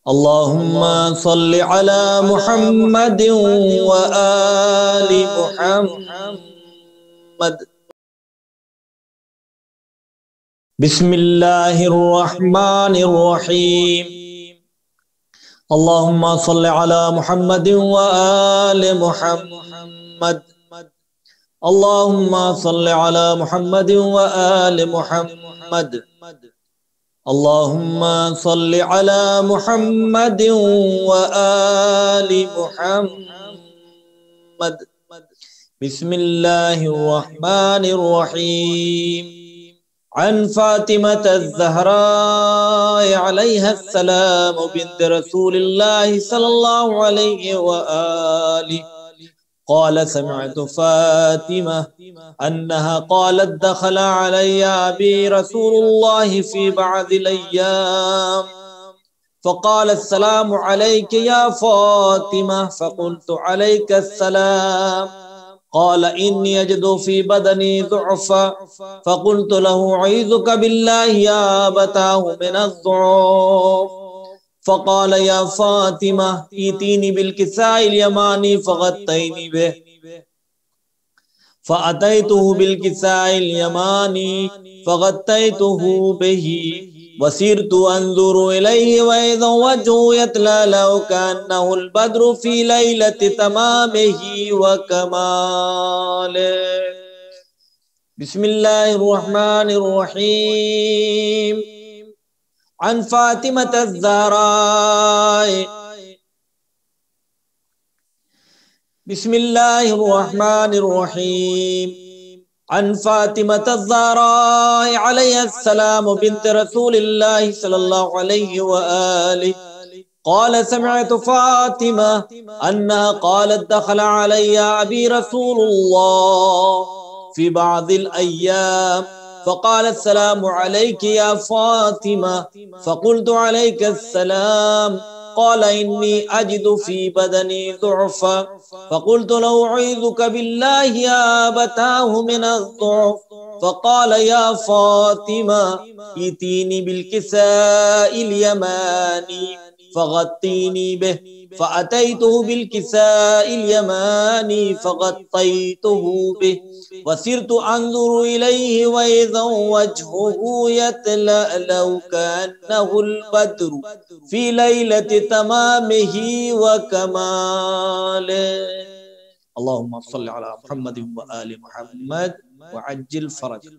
اللهم صل على محمد وآل محمد. بسم الله الرحمن الرحيم. اللهم صل على محمد وآل محمد. اللهم صل على محمد وآل محمد. اللهم صل على محمد وآل محمد. بسم الله الرحمن الرحيم. عن فاطمة الزهراء عليها السلام بنت رسول الله صلى الله عليه وآله قال سمعت فاطمة أنها قالت دخل علي أبي رسول الله في بعض الأيام فقال السلام عليك يا فاطمة فقلت عليك السلام. قال إني أجد في بدني ضعفا فقلت له أعيذك بالله يا أبتاه من الضعف. فقال يا فاطمة ائتيني بالكساء اليماني فغطيني به. فأتيته بالكساء اليماني فغطيته به وسرت أنظر إليه وإذا وجهه يتلألأ كأنه البدر في ليلة تمامه وكماله. بسم الله الرحمن الرحيم. عن فاطمة الزهراء. بسم الله الرحمن الرحيم. عن فاطمة الزهراء عليها السلام بنت رسول الله صلى الله عليه وآله قال سمعت فاطمة أنها قالت دخل علي أبي رسول الله في بعض الأيام فقال السلام عليك يا فاطمة فقلت عليك السلام. قال إني أجد في بدني ضعفا فقلت له أعيذك بالله يا أبتاه من الضعف. فقال يا فاطمة ائتيني بالكساء اليماني فغطيني به. فأتيته بالكساء اليماني فغطيته به وسرت أنظر إليه وإذا وجهه يتلألأ كأنه البدر في ليلة تمامه وكماله. اللهم صل على محمد وآل محمد وعجل فرجه.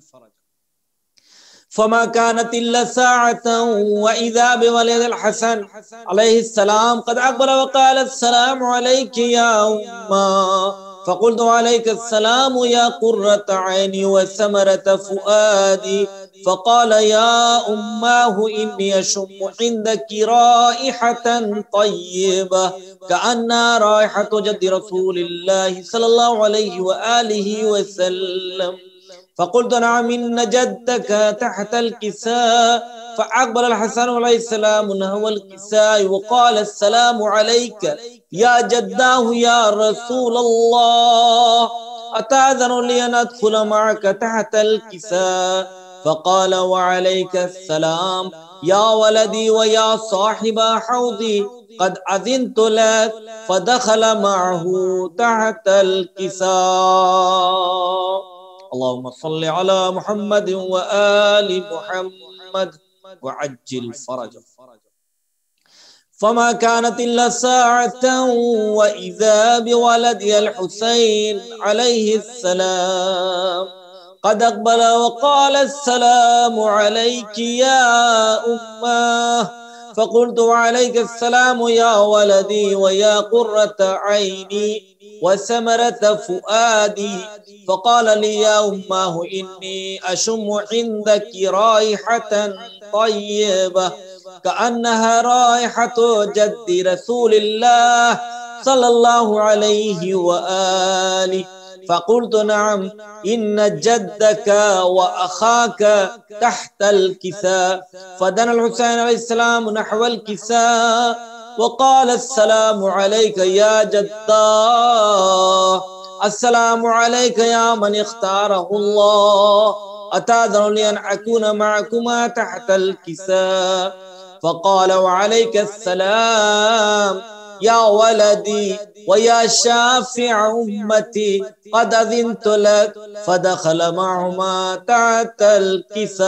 فما كانت إلا ساعة وإذا بولد الحسن عليه السلام قد أقبل وقال السلام عليك يا أمّا. فقلت عليك السلام يا قرة عيني وثمرة فؤادي. فقال يا أماه إني أشم عندك رائحة طيبة كأنها رائحة جد رسول الله صلى الله عليه وآله وسلم. فقلت نعم إن جدك تحت الكساء. فأقبل الحسن عليه السلام نحو الكساء وقال السلام عليك يا جداه يا رسول الله أتأذن لي أن أدخل معك تحت الكساء. فقال وعليك السلام يا ولدي ويا صاحب حوضي قد أذنت لك. فدخل معه تحت الكساء. اللهم صل على محمد وآل محمد وعجل فرجه. فما كانت إلا ساعة وإذا بولدي الحسين عليه السلام قد أقبل وقال السلام عليك يا أمّاه. فقلت وعليك السلام يا ولدي ويا قرة عيني وثمرة فؤادي. فقال لي يا أماه إني أشم عندك رائحة طيبة كأنها رائحة جد رسول الله صلى الله عليه وآله. فقلت نعم إن جدك وأخاك تحت الكساء. فدنا الحسين عليه السلام نحو الكساء وقال السلام عليك يا جداه. السلام عليك يا من اختاره الله أتأذن لي أن أكون معكما تحت الكساء. فقال وعليك السلام يا ولدي ويا شافع أمتي قد أذنت لك فدخل معهما تحت الكساء.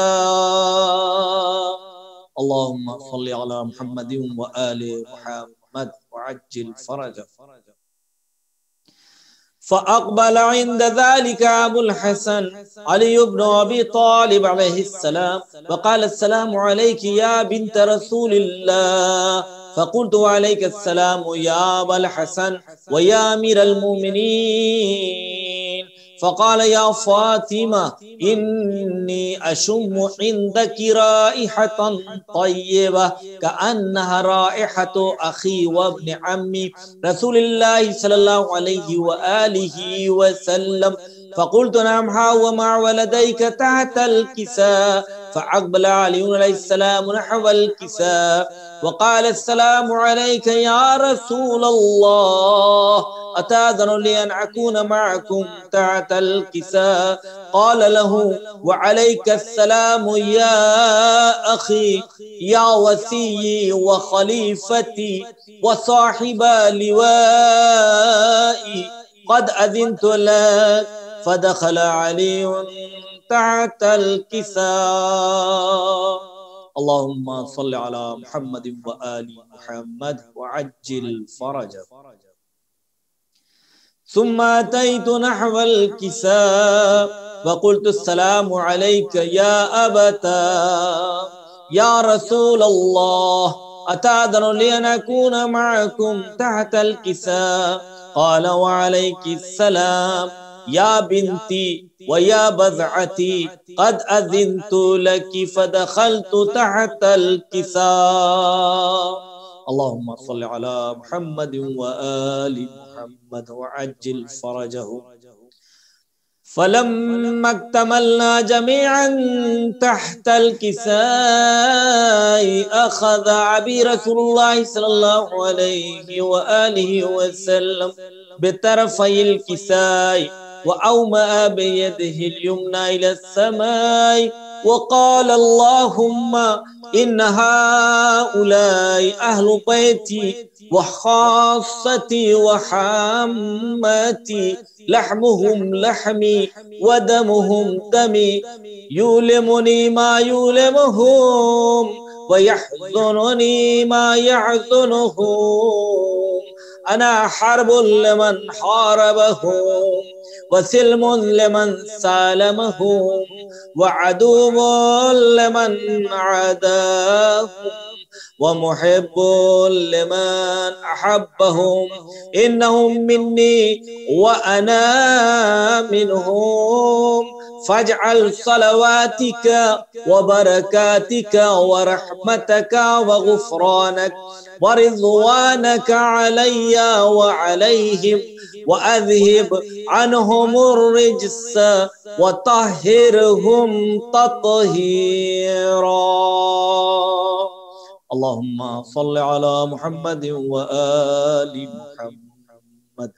اللهم صل على محمد وآل محمد وعجل فرجه. فأقبل عند ذلك أبو الحسن علي بن أبي طالب عليه السلام وقال السلام عليك يا بنت رسول الله. فقلت وعليك السلام يا أبا الحسن ويا أمير المؤمنين. فقال يا فاطمة إني أشم عندك رائحة طيبة كأنها رائحة أخي وابن عمي رسول الله صلى الله عليه وآله وسلم. فقلت نعم ها ومع ولديك تحت الكساء. فأقبل علي عليه السلام نحو الكساء وقال السلام عليك يا رسول الله أتأذن لي أن أكون معكم تحت الكساء؟ قال له وعليك السلام يا أخي يا وسيي وخليفتي وصاحب لوائي قد أذنت لك. فدخل علي تحت الكساء. اللهم صل على محمد وآل محمد وعجل فرجه. ثم أتيت نحو الكساء وقلت السلام عليك يا أبتا يا رسول الله أتأذن لي أن أكون معكم تحت الكساء؟ قال وعليك السلام يا بنتي ويا بضعتي قد أذنت لك فدخلت تحت الكساء. اللهم صل على محمد وآل محمد وعجل فرجه. فلما اكتملنا جميعا تحت الكساء أخذ أبي رسول الله صلى الله عليه وآله وسلم بطرفي الكساء وأومأ بيده اليمنى إلى السماء وقال اللهم إن هؤلاء أهل بيتي وخاصتي وحامتي لحمهم لحمي ودمهم دمي يؤلمني ما يؤلمهم ويحزنني ما يحزنهم. أنا حرب لمن حاربهم وسلم لمن سالمهم وعدو لمن عاداهم ومحب لمن أحبهم. إنهم مني وأنا منهم. فاجعل صلواتك وبركاتك ورحمتك وغفرانك ورضوانك علي وعليهم وأذهب عنهم الرجس وطهرهم تطهيرا. اللهم صل على محمد وآل محمد.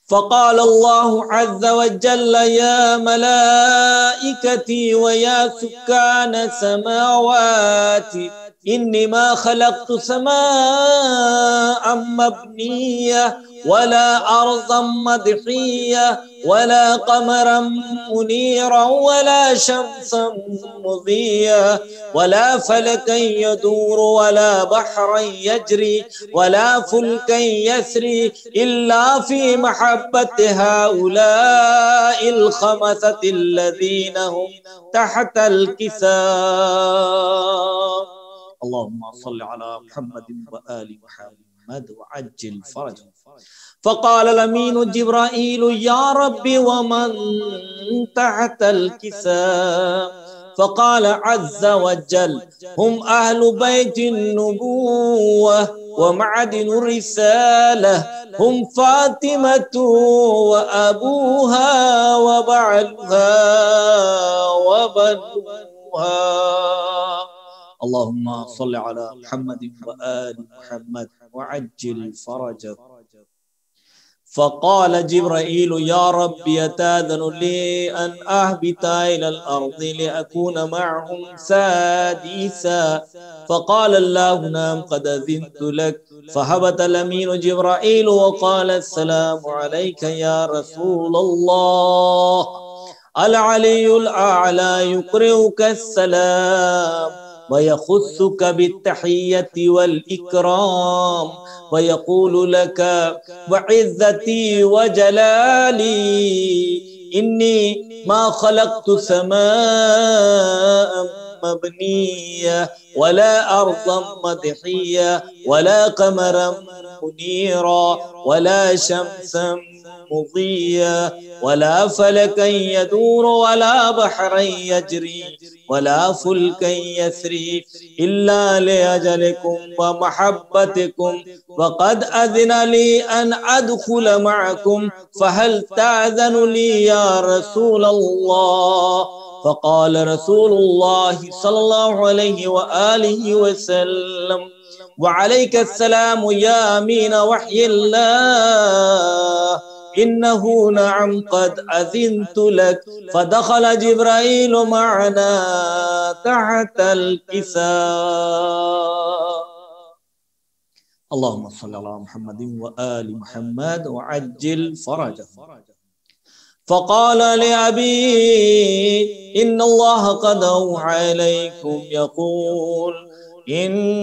فقال الله عز وجل يا ملائكتي ويا سكان سماواتي إني ما خلقت سماء مبنية ولا أرضا مدحية ولا قمرا منيرا ولا شمسا مضيا ولا فلكا يدور ولا بحرا يجري ولا فلكا يسري إلا في محبة هؤلاء الخمسة الذين هم تحت الكساء. اللهم صل على محمد وآل محمد وعجل فرجه. فقال الأمين جبرائيل يا رب ومن تحت الكساء؟ فقال عز وجل هم أهل بيت النبوة ومعدن الرسالة هم فاطمة وأبوها وبعلها وبنوها. اللهم صل على محمد وآل محمد وعجل فرجه. فقال جبرائيل يا رب يتاذن لي أن أهبط إلى الأرض لأكون معهم سادسا. فقال الله نعم قد أذنت لك. فهبط الأمين جبرائيل وقال السلام عليك يا رسول الله. العلي الأعلى يقرئك السلام ويخصك بالتحية والإكرام ويقول لك وعزتي وجلالي إني ما خلقت سماء مبنية ولا أرضا مدحية ولا قمرا منيرا ولا شمسا مضيا ولا فلكا يدور ولا بحرا يجري ولا فلكا يسري إلا لأجلكم ومحبتكم وقد أذن لي أن أدخل معكم فهل تأذن لي يا رسول الله؟ فقال رسول الله صلى الله عليه وآله وسلم وعليك السلام يا أمين وحي الله إنه نعم قد أذنت لك. فدخل جبرائيل معنا تحت الكساء. اللهم صل على محمد وآل محمد وعجل فرجه. فقال لأبي إن الله قد أوحى إليكم يقول إنما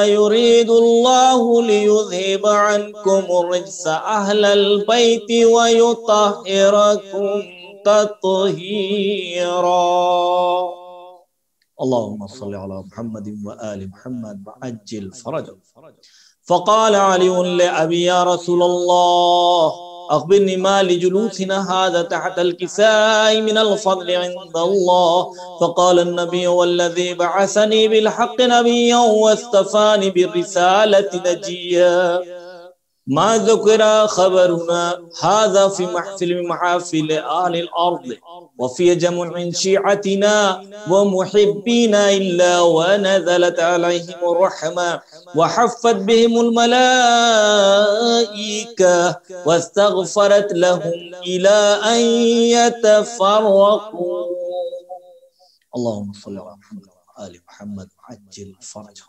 يريد الله ليذهب عنكم الرجس أهل البيت ويطهركم تطهيرا. اللهم صل على محمد وآل محمد وعجل فرجه. فقال علي لأبي يا رسول الله أخبرني ما لجلوسنا هذا تحت الكساء من الفضل عند الله. فقال النبي والذي بعثني بالحق نبيا واصطفاني بالرسالة نجيا ما ذكر خبرنا هذا في محفل من محافل أهل الأرض وفي جمع من شيعتنا ومحبينا إلا ونزلت عليهم الرحمة وحفت بهم الملائكة واستغفرت لهم إلى أن يتفرقوا. اللهم صل على محمد وآل محمد وعجل فرجه.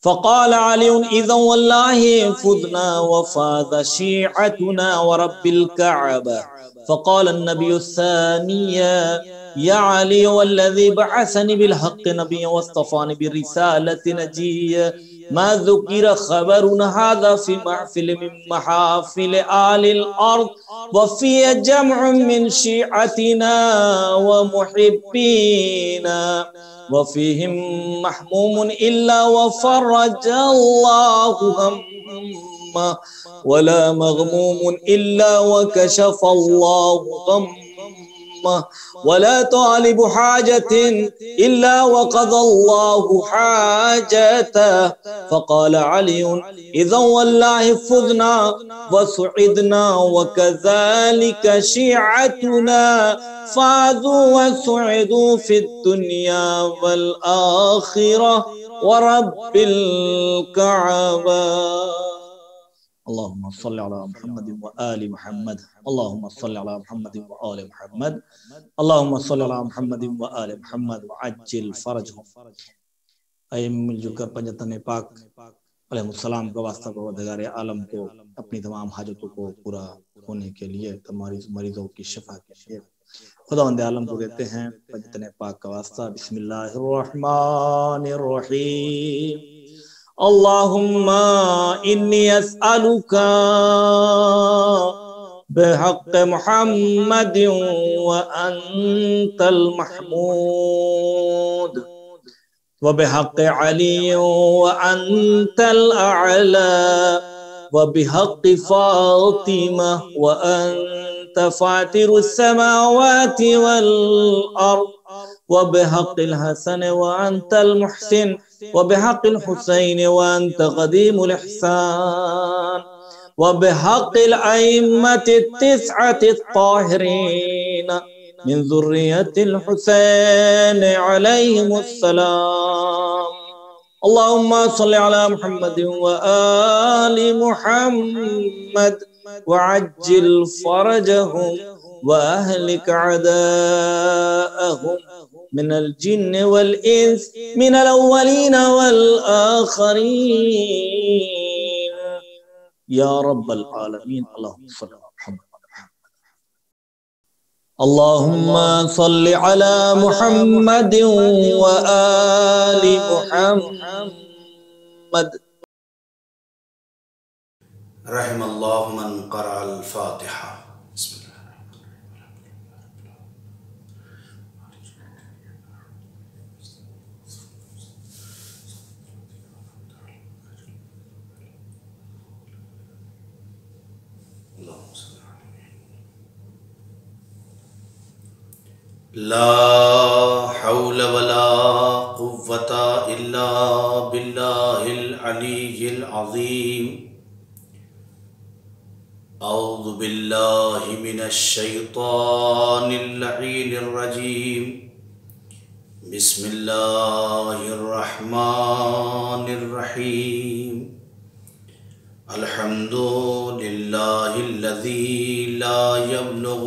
فقال علي إذا والله فذنا وفاز شيعتنا ورب الكعبة. فقال النبي الثانية يا علي والذي بعثني بالحق نبيا واصطفاني بالرسالة نجيا ما ذكر خبرنا هذا في محفل من محافل آل الأرض وفي جمع من شيعتنا ومحبينا وفيهم محموم إلا وفرج الله همه ولا مغموم إلا وكشف الله غمه ولا طالب حاجة إلا وقضى الله حاجته. فقال علي إذا والله فذنا وسعدنا وكذلك شيعتنا فازوا وسعدوا في الدنيا والآخرة ورب الكعبة. اللهم صل على محمد وآل محمد. اللهم صل على محمد وآل محمد. اللهم صل على محمد وآل محمد وعجل فرجهم. اے مل جل کر پنجتن پاک علیہ السلام کا واسطہ پروردگار عالم کو اپنی تمام حاجتوں کو پورا ہونے کے لیے تمہاری مریضوں کی شفا کے لیے خداوند عالم کو دیتے ہیں پنجتن پاک کا واسطہ. بسم اللہ الرحمن الرحیم. اللهم إني أسألك بحق محمد وأنت المحمود وبحق علي وأنت الأعلى وبحق فاطمة وأنت فاطر السماوات والأرض وبحق الحسن وأنت المحسن وبحق الحسين وأنت قديم الإحسان وبحق الأئمة التسعة الطاهرين من ذرية الحسين عليهم السلام اللهم صل على محمد وآل محمد وعجل فرجهم وأهلك عداءهم من الجن والإنس من الأولين والآخرين يا رب العالمين. اللهم صل على محمد. اللهم صل على محمد وآل محمد. رحم اللہ من قرأ الفاتحہ. بسم اللہ. لا حول ولا قوة إلا بالله العلي العظيم. أعوذ بالله من الشيطان اللعين الرجيم. بسم الله الرحمن الرحيم. الحمد لله الذي لا يبلغ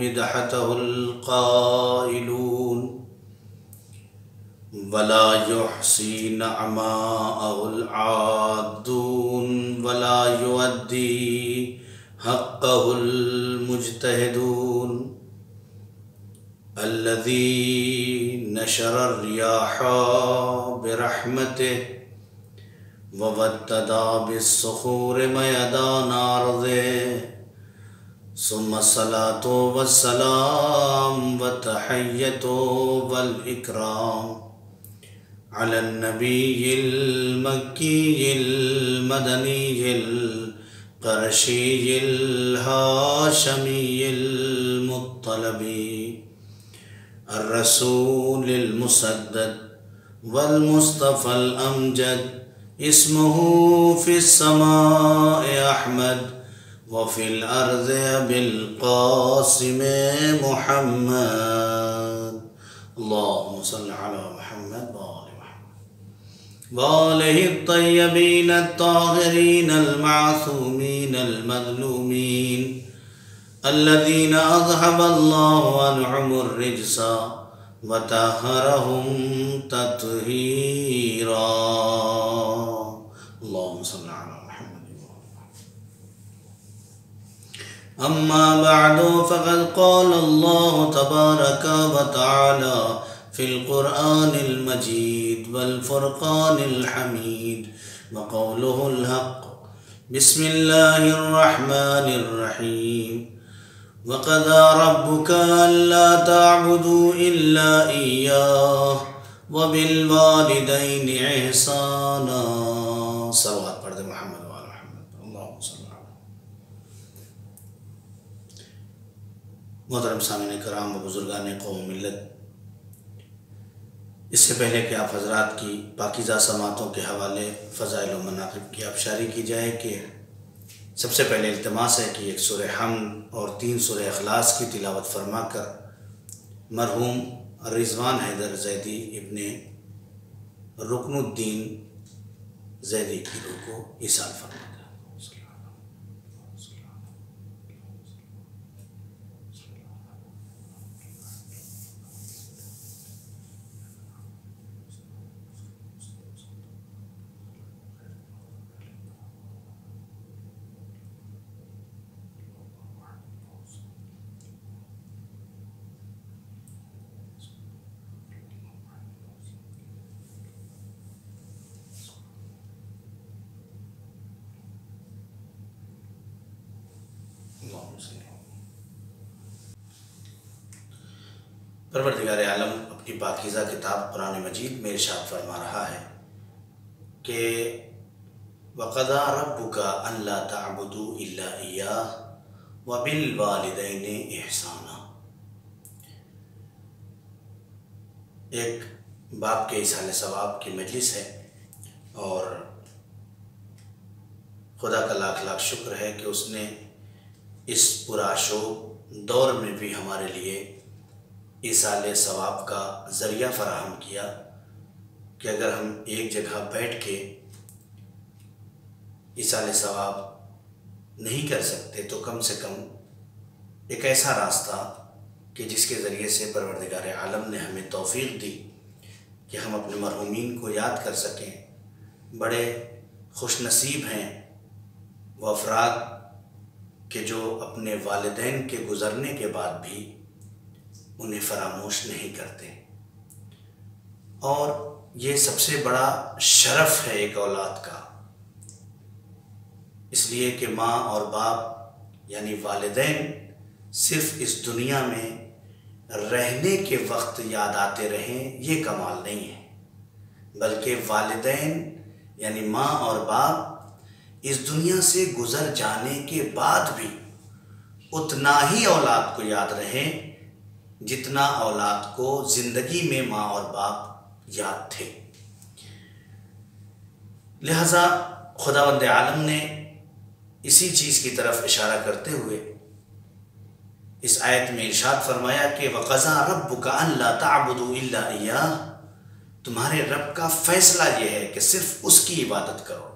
مدحته القائلون ولا يحصي نعماءه العادون ولا يؤدي حقه المجتهدون. الذي نشر الرياح برحمته ووددا بالصخور ميدان أرضه. ثم الصلاة والسلام والتحية والإكرام على النبي المكي المدني القرشي الهاشمي المطلبي الرسول المسدد والمصطفى الأمجد. اسمه في السماء أحمد وفي الأرض بالقاسم محمد. اللهم صل على محمد وآل محمد وآله الطيبين الطاهرين المعصومين المظلومين الذين أذهب الله عنهم الرجس وطهرهم تطهيرا. اللهم صل على محمد. أما بعد فقد قال الله تبارك وتعالى في القرآن المجيد والفرقان الحميد وقوله الحق. بسم الله الرحمن الرحيم. وقضى ربك ألا تعبدوا إلا إياه وبالوالدين إحسانا. صلوات پڑھ دیں محمد وعلى محمد. اللهم صل على. محترم سامعین کرام و بزرگان قوم ملت، اس سے پہلے کہ آپ حضرات کی پاکیزہ سماعتوں کے حوالے فضائل و مناقب کی آبشاری کی جائے کہ سب سے پہلے التماس ہے کہ ایک سورہ حمد اور 3 سورہ اخلاص کی تلاوت فرما کر مرحوم رضوان حیدر زیدی ابن رکن الدین زیدی کی روح کو ایصال فرما دیں. پروردگار عالم اپنی پاکیزہ کتاب قرآن مجید میں ارشاد فرما رہا ہے کہ وَقَضَى رَبُّكَ أَلَّا تَعْبُدُوا إِلَّا إِيَّاهُ وَبِالْوَالِدَيْنِ إِحْسَانًا. ایک باپ کے ایصال ثواب کی مجلس ہے اور خدا کا لاکھ لاکھ شکر ہے کہ اس نے اس پرآشوب دور میں بھی ہمارے لیے ایصال ثواب کا ذریعہ فراہم کیا کہ اگر ہم ایک جگہ بیٹھ کے ایصال ثواب نہیں کر سکتے تو کم سے کم ایک ایسا راستہ کہ جس کے ذریعے سے پروردگار عالم نے ہمیں توفیق دی کہ ہم اپنے مرحومین کو یاد کر سکیں۔ بڑے خوش نصیب ہیں وہ افراد کہ جو اپنے والدین کے گزرنے کے بعد بھی انہیں فراموش نہیں کرتے، اور یہ سب سے بڑا شرف ہے ایک اولاد کا، اس لیے کہ ماں اور باپ یعنی والدین صرف اس دنیا میں رہنے کے وقت یاد آتے رہیں یہ کمال نہیں ہے، بلکہ والدین یعنی ماں اور باپ اس دنیا سے گزر جانے کے بعد بھی اتنا ہی اولاد کو یاد رہیں جتنا اولاد کو زندگی میں ماں اور باپ یاد تھے۔ لہذا خداوند عالم نے اسی چیز کی طرف اشارہ کرتے ہوئے اس آیت میں ارشاد فرمایا کہ وَقَضَىٰ رَبُّكَ أَلَّا تَعْبُدُوا إِلَّا إِيَّاهُ، تمہارے رب کا فیصلہ یہ ہے کہ صرف اس کی عبادت کرو،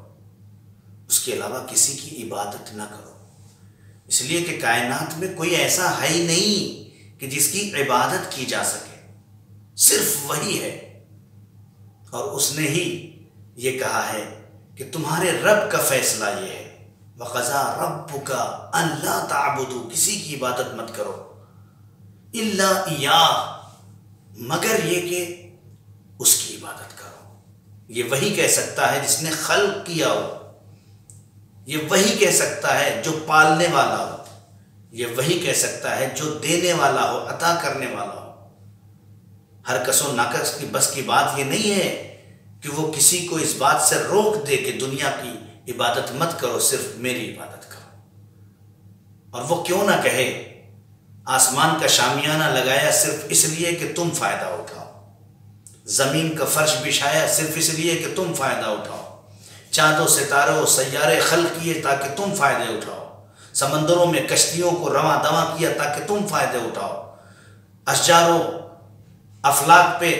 اس کے علاوہ کسی کی عبادت نہ کرو، اس لیے کہ کائنات میں کوئی ایسا ہے ہی نہیں کہ جس کی عبادت کی جا سکے، صرف وہی ہے، اور اس نے ہی یہ کہا ہے کہ تمہارے رب کا فیصلہ یہ ہے وَقَضَىٰ رَبُّكَ أَلَّا تَعْبُدُوا، کسی کی عبادت مت کرو، إِلَّا إِيَّاهُ، مگر یہ کہ اس کی عبادت کرو۔ یہ وہی کہہ سکتا ہے جس نے خلق کیا ہو، یہ وہی کہہ سکتا ہے جو پالنے والا ہو، یہ وہی کہہ سکتا ہے جو دینے والا ہو، عطا کرنے والا ہو۔ ہر کس و ناکس کی بس کی بات یہ نہیں ہے کہ وہ کسی کو اس بات سے روک دے کہ دنیا کی عبادت مت کرو، صرف میری عبادت کرو۔ اور وہ کیوں نہ کہے آسمان کا شامیانہ لگایا صرف اس لیے کہ تم فائدہ اٹھاؤ، زمین کا فرش بچھایا صرف اس لیے کہ تم فائدہ اٹھاؤ، چاند و ستارے و سیارے خلق کیے تاکہ تم فائدے اٹھاؤ، سمندروں میں کشتیوں کو رواں دواں کیا تاکہ تم فائدے اٹھاؤ، اشجار و افلاک پہ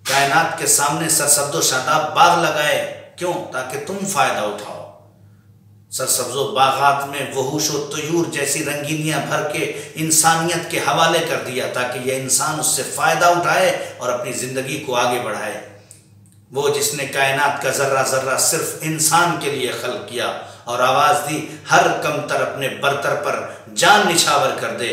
کائنات کے سامنے سرسبز و شاداب باغ لگائے، کیوں؟ تاکہ تم فائدہ اٹھاؤ، سرسبز و باغات میں وحوش و طیور جیسی رنگینیاں بھر کے انسانیت کے حوالے کر دیا تاکہ یہ انسان اس سے فائدہ اٹھائے اور اپنی زندگی کو آگے بڑھائے۔ وہ جس نے کائنات کا ذرہ ذرہ صرف انسان کے لیے خلق کیا اور آواز دی ہر کمتر اپنے برتر پر جان نچھاور کر دے،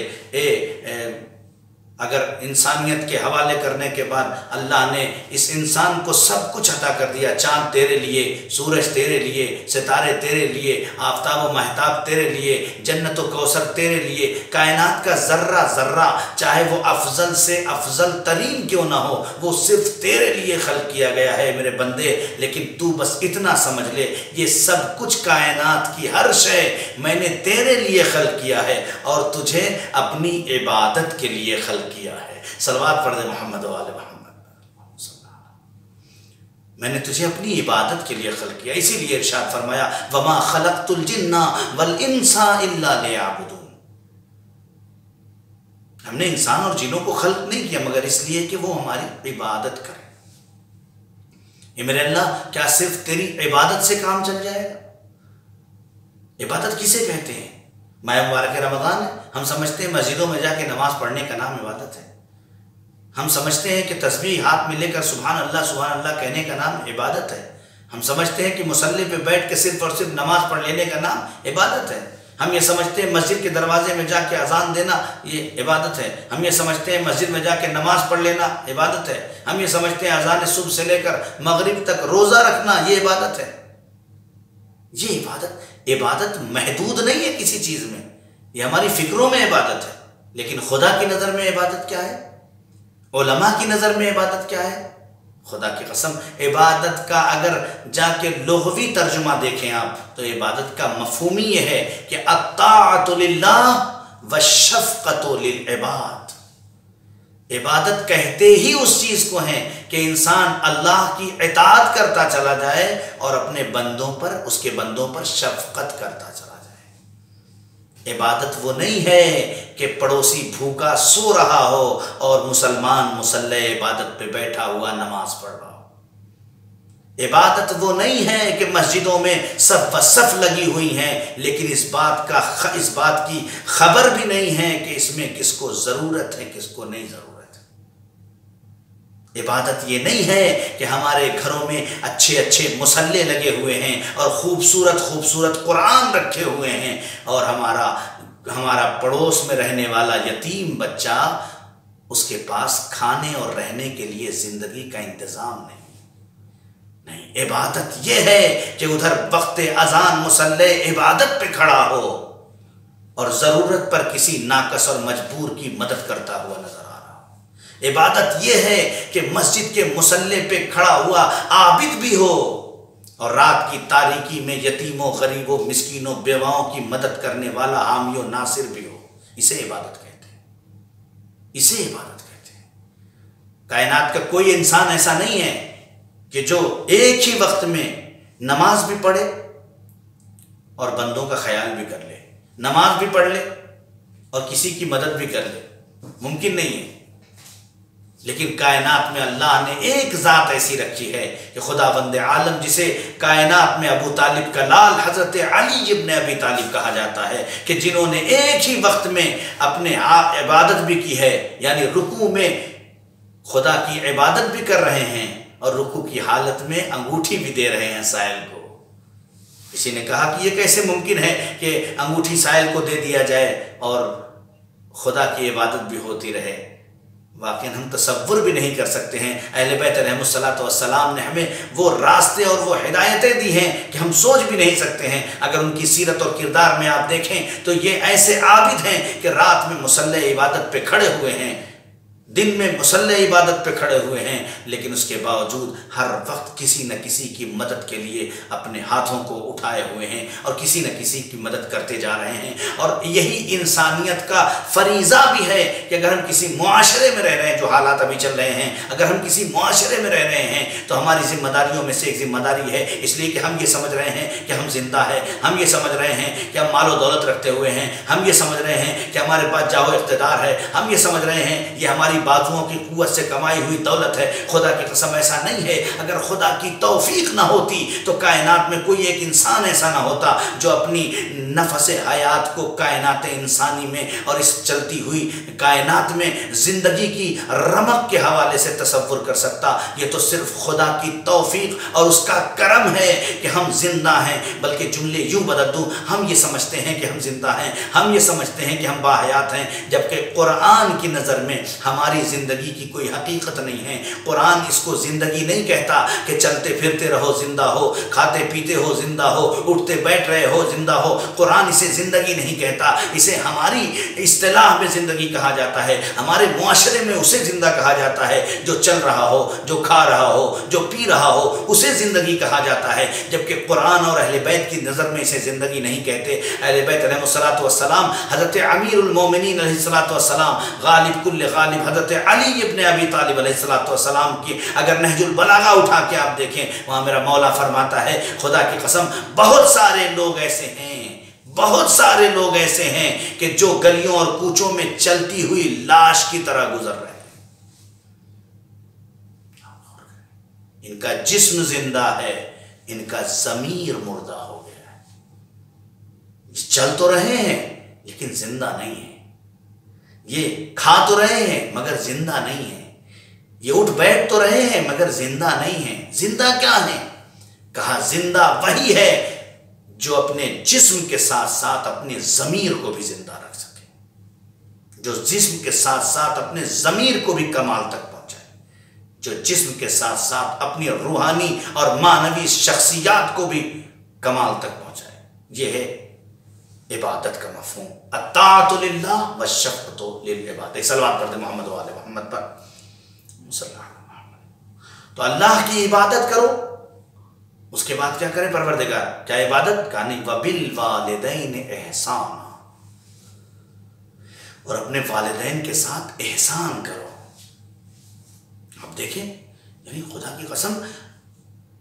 اگر انسانیت کے حوالے کرنے کے بعد اللہ نے اس انسان کو سب کچھ عطا کر دیا، چاند تیرے لیے، سورج تیرے لیے، ستارے تیرے لیے، آفتاب و مہتاب تیرے لیے، جنت و کوثر تیرے لیے، کائنات کا ذرہ ذرہ چاہے وہ افضل سے افضل ترین کیوں نہ ہو وہ صرف تیرے لیے خلق کیا گیا ہے میرے بندے، لیکن تو بس اتنا سمجھ لے یہ سب کچھ کائنات کی ہر شے میں نے تیرے لیے خلق کیا ہے اور تجھے اپنی عبادت کے لیے خلق کیا ہے۔ صلوات پڑھ دے محمد و آل محمد۔ میں نے تجھے اپنی عبادت کے لیے خلق کیا، اسی لیے ارشاد فرمایا وَمَا خَلَقْتُ الْجِنَّ وَالْإِنسَ إِلَّا لِيَعْبُدُونَ، ہم نے انسان اور جنوں کو خلق نہیں کیا مگر اس لیے کہ وہ ہماری عبادت کریں۔ اے میرے اللہ، کیا صرف تیری عبادت سے کام چل جائے گا؟ عبادت کسے کہتے ہیں؟ ماہ مبارک رمضان ہے، ہم سمجھتے ہیں مسجدوں میں جا کے نماز پڑھنے کا نام عبادت ہے، ہم سمجھتے ہیں کہ تسبیح ہاتھ میں لے کر سبحان اللہ کہنے کا نام عبادت ہے، ہم سمجھتے ہیں کہ مصلی پہ بیٹھ کے صرف اور صرف نماز پڑھ لینے کا نام عبادت ہے، ہم یہ سمجھتے ہیں مسجد کے دروازے میں جا کے اذان دینا یہ عبادت ہے، ہم یہ سمجھتے ہیں مسجد میں جا کے نماز پڑھ لینا عبادت ہے، ہم یہ سمجھتے ہیں اذان صبح سے لے کر مغرب تک روزہ رکھنا یہ عبادت ہے۔ یہ عبادت محدود نہیں ہے کسی چیز میں، یہ ہماری فکروں میں عبادت ہے، لیکن خدا کی نظر میں عبادت کیا ہے؟ علماء کی نظر میں عبادت کیا ہے؟ خدا کی قسم عبادت کا اگر جا کے لغوی ترجمہ دیکھیں آپ تو عبادت کا مفہوم یہ ہے کہ الطاعۃ للہ والشفقۃ للعباد، عبادت کہتے ہی اس چیز کو ہیں کہ انسان اللہ کی اطاعت کرتا چلا جائے اور اپنے بندوں پر، اس کے بندوں پر شفقت کرتا چلا جائے۔ عبادت وہ نہیں ہے کہ پڑوسی بھوکا سو رہا ہو اور مسلمان مصلی عبادت پہ بیٹھا ہوا نماز پڑھ رہا ہو۔ عبادت وہ نہیں ہے کہ مسجدوں میں صف و صف لگی ہوئی ہیں لیکن اس بات کی خبر بھی نہیں ہے کہ اس میں کس کو ضرورت ہے کس کو نہیں ضرورت ہے۔ عبادت یہ نہیں ہے کہ ہمارے گھروں میں اچھے اچھے مصلے لگے ہوئے ہیں اور خوبصورت قرآن رکھے ہوئے ہیں اور ہمارا پڑوس میں رہنے والا یتیم بچہ اس کے پاس کھانے اور رہنے کے لیے زندگی کا انتظام نہیں۔ عبادت یہ ہے کہ ادھر وقت اذان مصلی عبادت پہ کھڑا ہو اور ضرورت پر کسی ناقص اور مجبور کی مدد کرتا ہوا نظر آ رہا ہو۔ عبادت یہ ہے کہ مسجد کے مصلی پہ کھڑا ہوا عابد بھی ہو اور رات کی تاریکی میں یتیموں غریبوں مسکینوں بیواؤں کی مدد کرنے والا حامی و ناصر بھی ہو۔ اسے عبادت کہتے ہیں، اسے عبادت کہتے ہیں۔ کائنات کا کوئی انسان ایسا نہیں ہے کہ جو ایک ہی وقت میں نماز بھی پڑھے اور بندوں کا خیال بھی کر لے، نماز بھی پڑھ لے اور کسی کی مدد بھی کر لے، ممکن نہیں ہے۔ لیکن کائنات میں اللہ نے ایک ذات ایسی رکھی ہے کہ خداوند عالم جسے کائنات میں ابو طالب کا لال حضرت علی ابن ابی طالب کہا جاتا ہے کہ جنہوں نے ایک ہی وقت میں اپنے عبادت بھی کی ہے، یعنی رکوع میں خدا کی عبادت بھی کر رہے ہیں اور رکوع کی حالت میں انگوٹھی بھی دے رہے ہیں سائل کو۔ کسی نے کہا کہ یہ کیسے ممکن ہے کہ انگوٹھی سائل کو دے دیا جائے اور خدا کی عبادت بھی ہوتی رہے؟ واقعی ہم تصور بھی نہیں کر سکتے ہیں۔ اہل بیت علیہم الصلاۃ والسلام نے ہمیں وہ راستے اور وہ ہدایتیں دی ہیں کہ ہم سوچ بھی نہیں سکتے ہیں۔ اگر ان کی سیرت اور کردار میں آپ دیکھیں تو یہ ایسے عابد ہیں کہ رات میں مصلی عبادت پہ کھڑے ہوئے ہیں، دن میں مصلی عبادت پہ کھڑے ہوئے ہیں، لیکن اس کے باوجود ہر وقت کسی نہ کسی کی مدد کے لیے اپنے ہاتھوں کو اٹھائے ہوئے ہیں اور کسی نہ کسی کی مدد کرتے جا رہے ہیں۔ اور یہی انسانیت کا فریضہ بھی ہے کہ اگر ہم کسی معاشرے میں رہ رہے ہیں، جو حالات ابھی چل رہے ہیں، اگر ہم کسی معاشرے میں رہ رہے ہیں تو ہماری ذمہ داریوں میں سے ایک ذمہ داری ہے، اس لیے کہ ہم یہ سمجھ رہے ہیں کہ ہم زندہ ہیں، ہم یہ سمجھ رہے ہیں کہ ہم مال و دولت رکھتے ہوئے ہیں، ہم یہ سمجھ رہے ہیں کہ ہمارے پاس جاہ و اقتدار ہے، ہم یہ سمجھ رہے ہیں یہ ہماری بازوؤں کی قوت سے کمائی ہوئی دولت ہے۔ خدا کی قسم ایسا نہیں ہے۔ اگر خدا کی توفیق نہ ہوتی تو کائنات میں کوئی ایک انسان ایسا نہ ہوتا جو اپنی نفس حیات کو کائنات انسانی میں اور اس چلتی ہوئی کائنات میں زندگی کی رمق کے حوالے سے تصور کر سکتا۔ یہ تو صرف خدا کی توفیق اور اس کا کرم ہے کہ ہم زندہ ہیں۔ بلکہ جملے یوں بدل دوں، ہم یہ سمجھتے ہیں کہ ہم زندہ ہیں، ہم یہ سمجھتے ہیں کہ ہم باحیات ہیں، جبکہ قرآن کی نظر میں ہماری زندگی کی کوئی حقیقت نہیں ہے۔ قرآن اس کو زندگی نہیں کہتا کہ چلتے پھرتے رہو زندہ ہو، کھاتے پیتے ہو زندہ ہو، اٹھتے بیٹھ رہے ہو زندہ ہو۔ قرآن اسے زندگی نہیں کہتا، اسے ہماری اصطلاح میں زندگی کہا جاتا ہے، ہمارے معاشرے میں اسے زندہ کہا جاتا ہے۔ جو چل رہا ہو، جو کھا رہا ہو، جو پی رہا ہو، اسے زندگی کہا جاتا ہے، جبکہ قرآن اور اہل بیت کی نظر میں اسے زندگی نہیں کہتے۔ اہل بیت علیہ الصلوۃ والسلام، حضرت امیر المومنین علیہ الصلوۃ والسلام، غالب کل غالب حضرت علی ابن ابی طالب علیہ الصلوۃ والسلام کی اگر نہج البلاغہ اٹھا کے آپ دیکھیں، وہاں میرا مولا فرماتا ہے خدا کی قسم بہت سارے لوگ ایسے ہیں، بہت سارے لوگ ایسے ہیں کہ جو گلیوں اور کوچوں میں چلتی ہوئی لاش کی طرح گزر رہے ہیں۔ ان کا جسم زندہ ہے، ان کا ضمیر مردہ ہو گیا ہے۔ چل تو رہے ہیں لیکن زندہ نہیں ہیں، یہ کھا تو رہے ہیں مگر زندہ نہیں ہیں، یہ اٹھ بیٹھ تو رہے ہیں مگر زندہ نہیں ہیں۔ زندہ کیا ہیں؟ کہا زندہ وہی ہے جو اپنے جسم کے ساتھ ساتھ اپنے ضمیر کو بھی زندہ رکھ سکے، جو جسم کے ساتھ ساتھ اپنے ضمیر کو بھی کمال تک پہنچائے، جو جسم کے ساتھ ساتھ اپنی روحانی اور معنوی شخصیات کو بھی کمال تک پہنچائے۔ یہ ہے عبادت کا مفہوم، الطاعۃ للہ والشفقۃ للعباد۔ صلوات پڑھتے محمد و آل محمد پر صلی اللہ علیہ وسلم۔ تو اللہ کی عبادت کرو، اس کے بعد کیا کرے پروردگار؟ کیا عبادت؟ کہانی وبالوالدین احسانا، اور اپنے والدین کے ساتھ احسان کرو۔ اب دیکھیں، یعنی خدا کی قسم،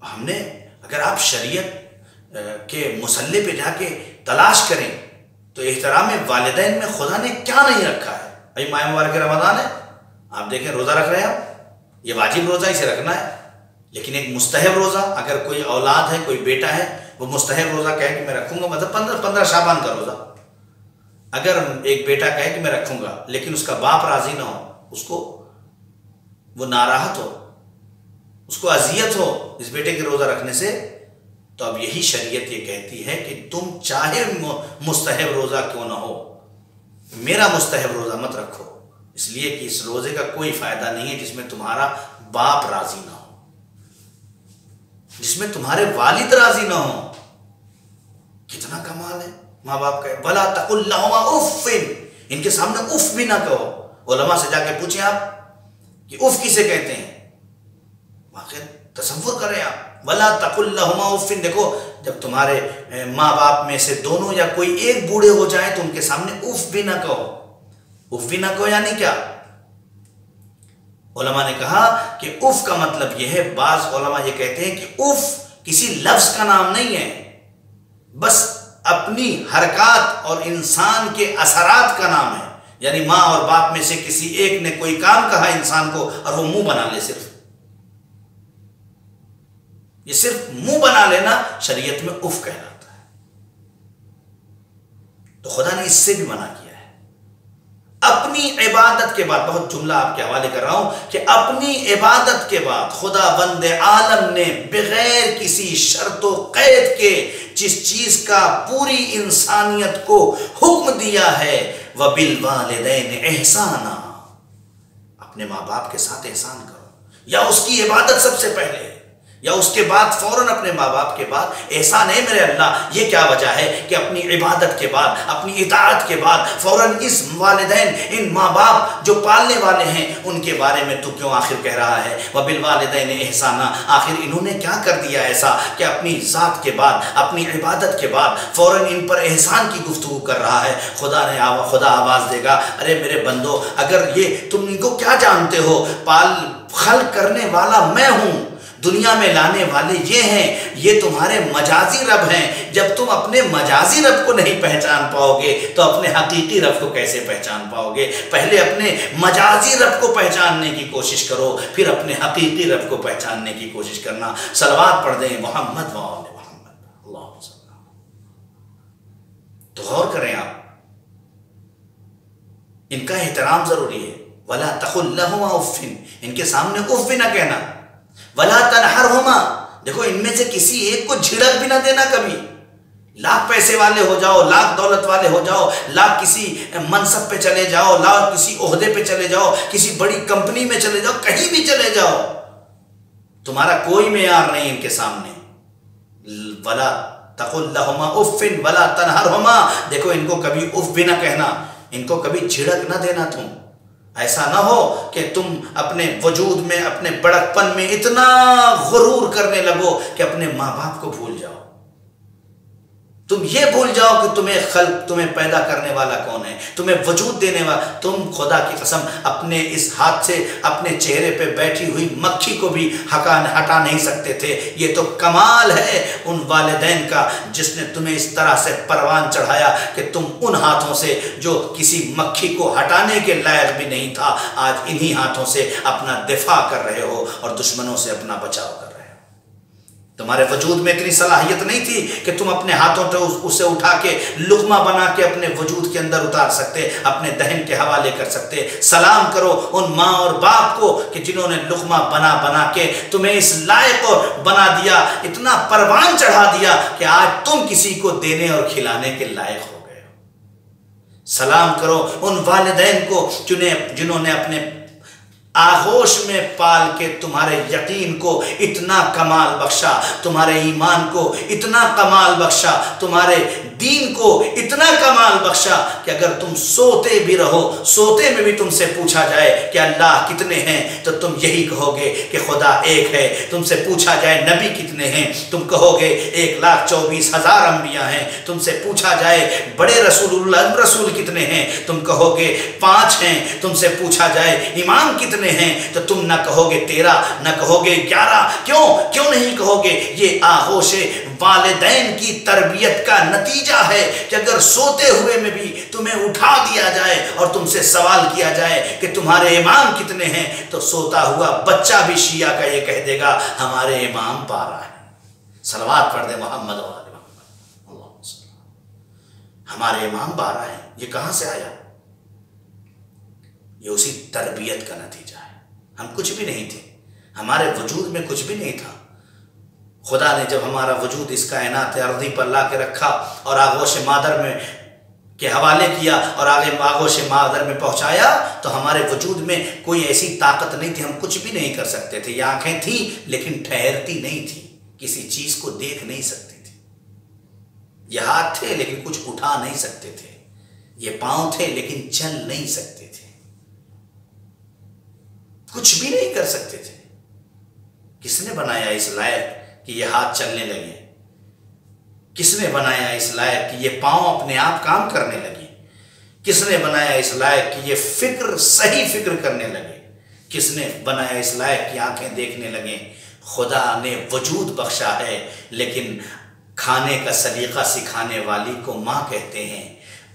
ہم نے اگر آپ شریعت کے مصلی پہ جا کے تلاش کریں تو احترام والدین میں خدا نے کیا نہیں رکھا ہے؟ ابھی ماہ مبارک رمضان ہے، آپ دیکھیں روزہ رکھ رہے ہیں آپ، یہ واجب روزہ اسے رکھنا ہے، لیکن ایک مستحب روزہ، اگر کوئی اولاد ہے کوئی بیٹا ہے وہ مستحب روزہ کہے کہ میں رکھوں گا، مطلب 15 شعبان کا روزہ، اگر ایک بیٹا کہے کہ میں رکھوں گا لیکن اس کا باپ راضی نہ ہو، اس کو وہ ناراحت ہو، اس کو اذیت ہو اس بیٹے کے روزہ رکھنے سے، تو اب یہی شریعت یہ کہتی ہے کہ تم چاہے مستحب روزہ کیوں نہ ہو، میرا مستحب روزہ مت رکھو، اس لیے کہ اس روزے کا کوئی فائدہ نہیں ہے جس میں تمہارا باپ راضی نہ ہو، جس میں تمہارے والد راضی نہ ہو۔ کتنا کمال ہے ماں باپ کا، بلا تقل لہما اف، ان کے سامنے اف بھی نہ کہو۔ علماء سے جا کے پوچھیں آپ کہ اف کسے کہتے ہیں، واقعی تصور کریں آپ، ولا تقل لہما اف۔ دیکھو جب تمہارے ماں باپ میں سے دونوں یا کوئی ایک بوڑھے ہو جائیں تو ان کے سامنے اف بھی نہ کہو۔ اف بھی نہ کہو یعنی کیا؟ علماء نے کہا کہ اف کا مطلب یہ ہے، بعض علماء یہ کہتے ہیں کہ اف کسی لفظ کا نام نہیں ہے، بس اپنی حرکات اور انسان کے اثرات کا نام ہے، یعنی ماں اور باپ میں سے کسی ایک نے کوئی کام کہا انسان کو اور وہ منہ بنا لے، صرف یہ صرف منہ بنا لینا شریعت میں اف کہلاتا ہے۔ تو خدا نے اس سے بھی منع کیا ہے۔ اپنی عبادت کے بعد، بہت جملہ آپ کے حوالے کر رہا ہوں کہ اپنی عبادت کے بعد خدا بند عالم نے بغیر کسی شرط و قید کے جس چیز کا پوری انسانیت کو حکم دیا ہے، وَبِالْوَالِدَيْنِ احسانا، اپنے ماں باپ کے ساتھ احسان کرو، یا اس کی عبادت سب سے پہلے یا اس کے بعد فوراً اپنے ماں باپ کے بعد احسان ہے میرے اللہ۔ یہ کیا وجہ ہے کہ اپنی عبادت کے بعد، اپنی اطاعت کے بعد فوراً اس والدین، ان ماں باپ جو پالنے والے ہیں ان کے بارے میں تو کیوں آخر کہہ رہا ہے وَبِالْوَالِدَيْنِ احسانا؟ آخر انہوں نے کیا کر دیا ایسا کہ اپنی ذات کے بعد، اپنی عبادت کے بعد فوراً ان پر احسان کی گفتگو کر رہا ہے؟ خدا آواز دے گا، ارے میرے بندو، اگر یہ تم ان کو کیا جانتے ہو، خلق کرنے والا میں ہوں، دنیا میں لانے والے یہ ہیں، یہ تمہارے مجازی رب ہیں۔ جب تم اپنے مجازی رب کو نہیں پہچان پاؤ گے تو اپنے حقیقی رب کو کیسے پہچان پاؤ گے؟ پہلے اپنے مجازی رب کو پہچاننے کی کوشش کرو، پھر اپنے حقیقی رب کو پہچاننے کی کوشش کرنا۔ صلوات پڑھ دیں محمد و آل محمد، اللہم صلی اللہ۔ تو غور کریں آپ، ان کا احترام ضروری ہے۔ وَلَا تَقُلْ لَهُمَا اُفٍّ، ان کے سامنے اف بھی نہ کہنا۔ وَلَا تَنْحَرْهُمَا، دیکھو ان میں سے کسی ایک کو جھڑک بھی نہ دینا کبھی۔ لاکھ پیسے والے ہو جاؤ، لاکھ دولت والے ہو جاؤ، لاکھ کسی منصب پہ چلے جاؤ، لاکھ کسی عہدے پہ چلے جاؤ، کسی بڑی کمپنی میں چلے جاؤ، کہیں بھی چلے جاؤ، تمہارا کوئی معیار نہیں ان کے سامنے۔ وَلَا تَقُلْ لَهُمَا اُفٍّ وَلَا تَنْحَرْهُمَا، دیکھو ان کو کبھی اف بھی نہ کہنا، ان کو کبھی جھڑک نہ دینا۔ تم ایسا نہ ہو کہ تم اپنے وجود میں، اپنے بڑکپن میں اتنا غرور کرنے لگو کہ اپنے ماں باپ کو بھول جاؤ، تم یہ بھول جاؤ کہ تمہیں پیدا کرنے والا کون ہے، تمہیں وجود دینے والا۔ تم خدا کی قسم اپنے اس ہاتھ سے اپنے چہرے پہ بیٹھی ہوئی مکھی کو بھی ہٹا نہیں سکتے تھے۔ یہ تو کمال ہے ان والدین کا جس نے تمہیں اس طرح سے پروان چڑھایا کہ تم ان ہاتھوں سے جو کسی مکھی کو ہٹانے کے لائق بھی نہیں تھا، آج انہی ہاتھوں سے اپنا دفاع کر رہے ہو اور دشمنوں سے اپنا بچاؤ کر رہے ہو۔ تمہارے وجود میں اتنی صلاحیت نہیں تھی کہ تم اپنے ہاتھوں سے اسے اٹھا کے لقمہ بنا کے اپنے وجود کے اندر اتار سکتے، اپنے دہن کے حوالے کر سکتے۔ سلام کرو ان ماں اور باپ کو کہ جنہوں نے لقمہ بنا بنا کے تمہیں اس لائق بنا دیا، اتنا پروان چڑھا دیا کہ آج تم کسی کو دینے اور کھلانے کے لائق ہو گئے ہو۔ سلام کرو ان والدین کو جنہوں نے اپنے آغوش میں پال کے تمہارے یقین کو اتنا کمال بخشا، تمہارے ایمان کو اتنا کمال بخشا، تمہارے دین کو اتنا کمال بخشا کہ اگر تم سوتے بھی رہو، سوتے میں بھی تم سے پوچھا جائے کہ اللہ کتنے ہیں تو تم یہی کہو گے کہ خدا ایک ہے۔ تم سے پوچھا جائے نبی کتنے ہیں، تم کہو گے 1,24,000 انبیاء ہیں۔ تم سے پوچھا جائے بڑے رسول کتنے ہیں، تم کہو گے 5 ہیں۔ تم سے پوچھا جائے امام کتنے کتنے ہیں تو تم نہ کہو گے 13 نہ کہو گے 11. کیوں نہیں کہو گے؟ یہ آغوش والدین کی تربیت کا نتیجہ ہے کہ اگر سوتے ہوئے میں بھی تمہیں اٹھا دیا جائے اور تم سے سوال کیا جائے کہ تمہارے امام کتنے ہیں تو سوتا ہوا بچہ بھی شیعہ کا یہ کہہ دے گا ہمارے امام 12 ہیں. صلوات پڑھ دے محمد و آل محمد. ہمارے امام 12 ہیں. یہ کہاں سے آیا؟ یہ اسی تربیت کا نتیجہ ہے. ہم کچھ بھی نہیں تھے، ہمارے وجود میں کچھ بھی نہیں تھا. خدا نے جب ہمارا وجود اس کائنات ارضی پر لا کے رکھا اور آغوش مادر میں کے حوالے کیا اور آگے آغوش مادر میں پہنچایا تو ہمارے وجود میں کوئی ایسی طاقت نہیں تھی. ہم کچھ بھی نہیں کر سکتے تھے. یہ آنکھیں تھیں لیکن ٹھہرتی نہیں تھی، کسی چیز کو دیکھ نہیں سکتی تھی. یہ ہاتھ تھے لیکن کچھ اٹھا نہیں سکتے تھے. یہ پاؤں تھے لیکن چل نہیں سکتے تھے. کچھ بھی نہیں کر سکتے تھے. کس نے بنایا اس لائق کہ یہ ہاتھ چلنے لگے؟ کس نے بنایا اس لائق کہ یہ پاؤں اپنے آپ کام کرنے لگے؟ کس نے بنایا اس لائق کہ یہ فکر صحیح فکر کرنے لگے؟ کس نے بنایا اس لائق کہ آنکھیں دیکھنے لگیں؟ خدا نے وجود بخشا ہے لیکن کھانے کا سلیقہ سکھانے والی کو ماں کہتے ہیں،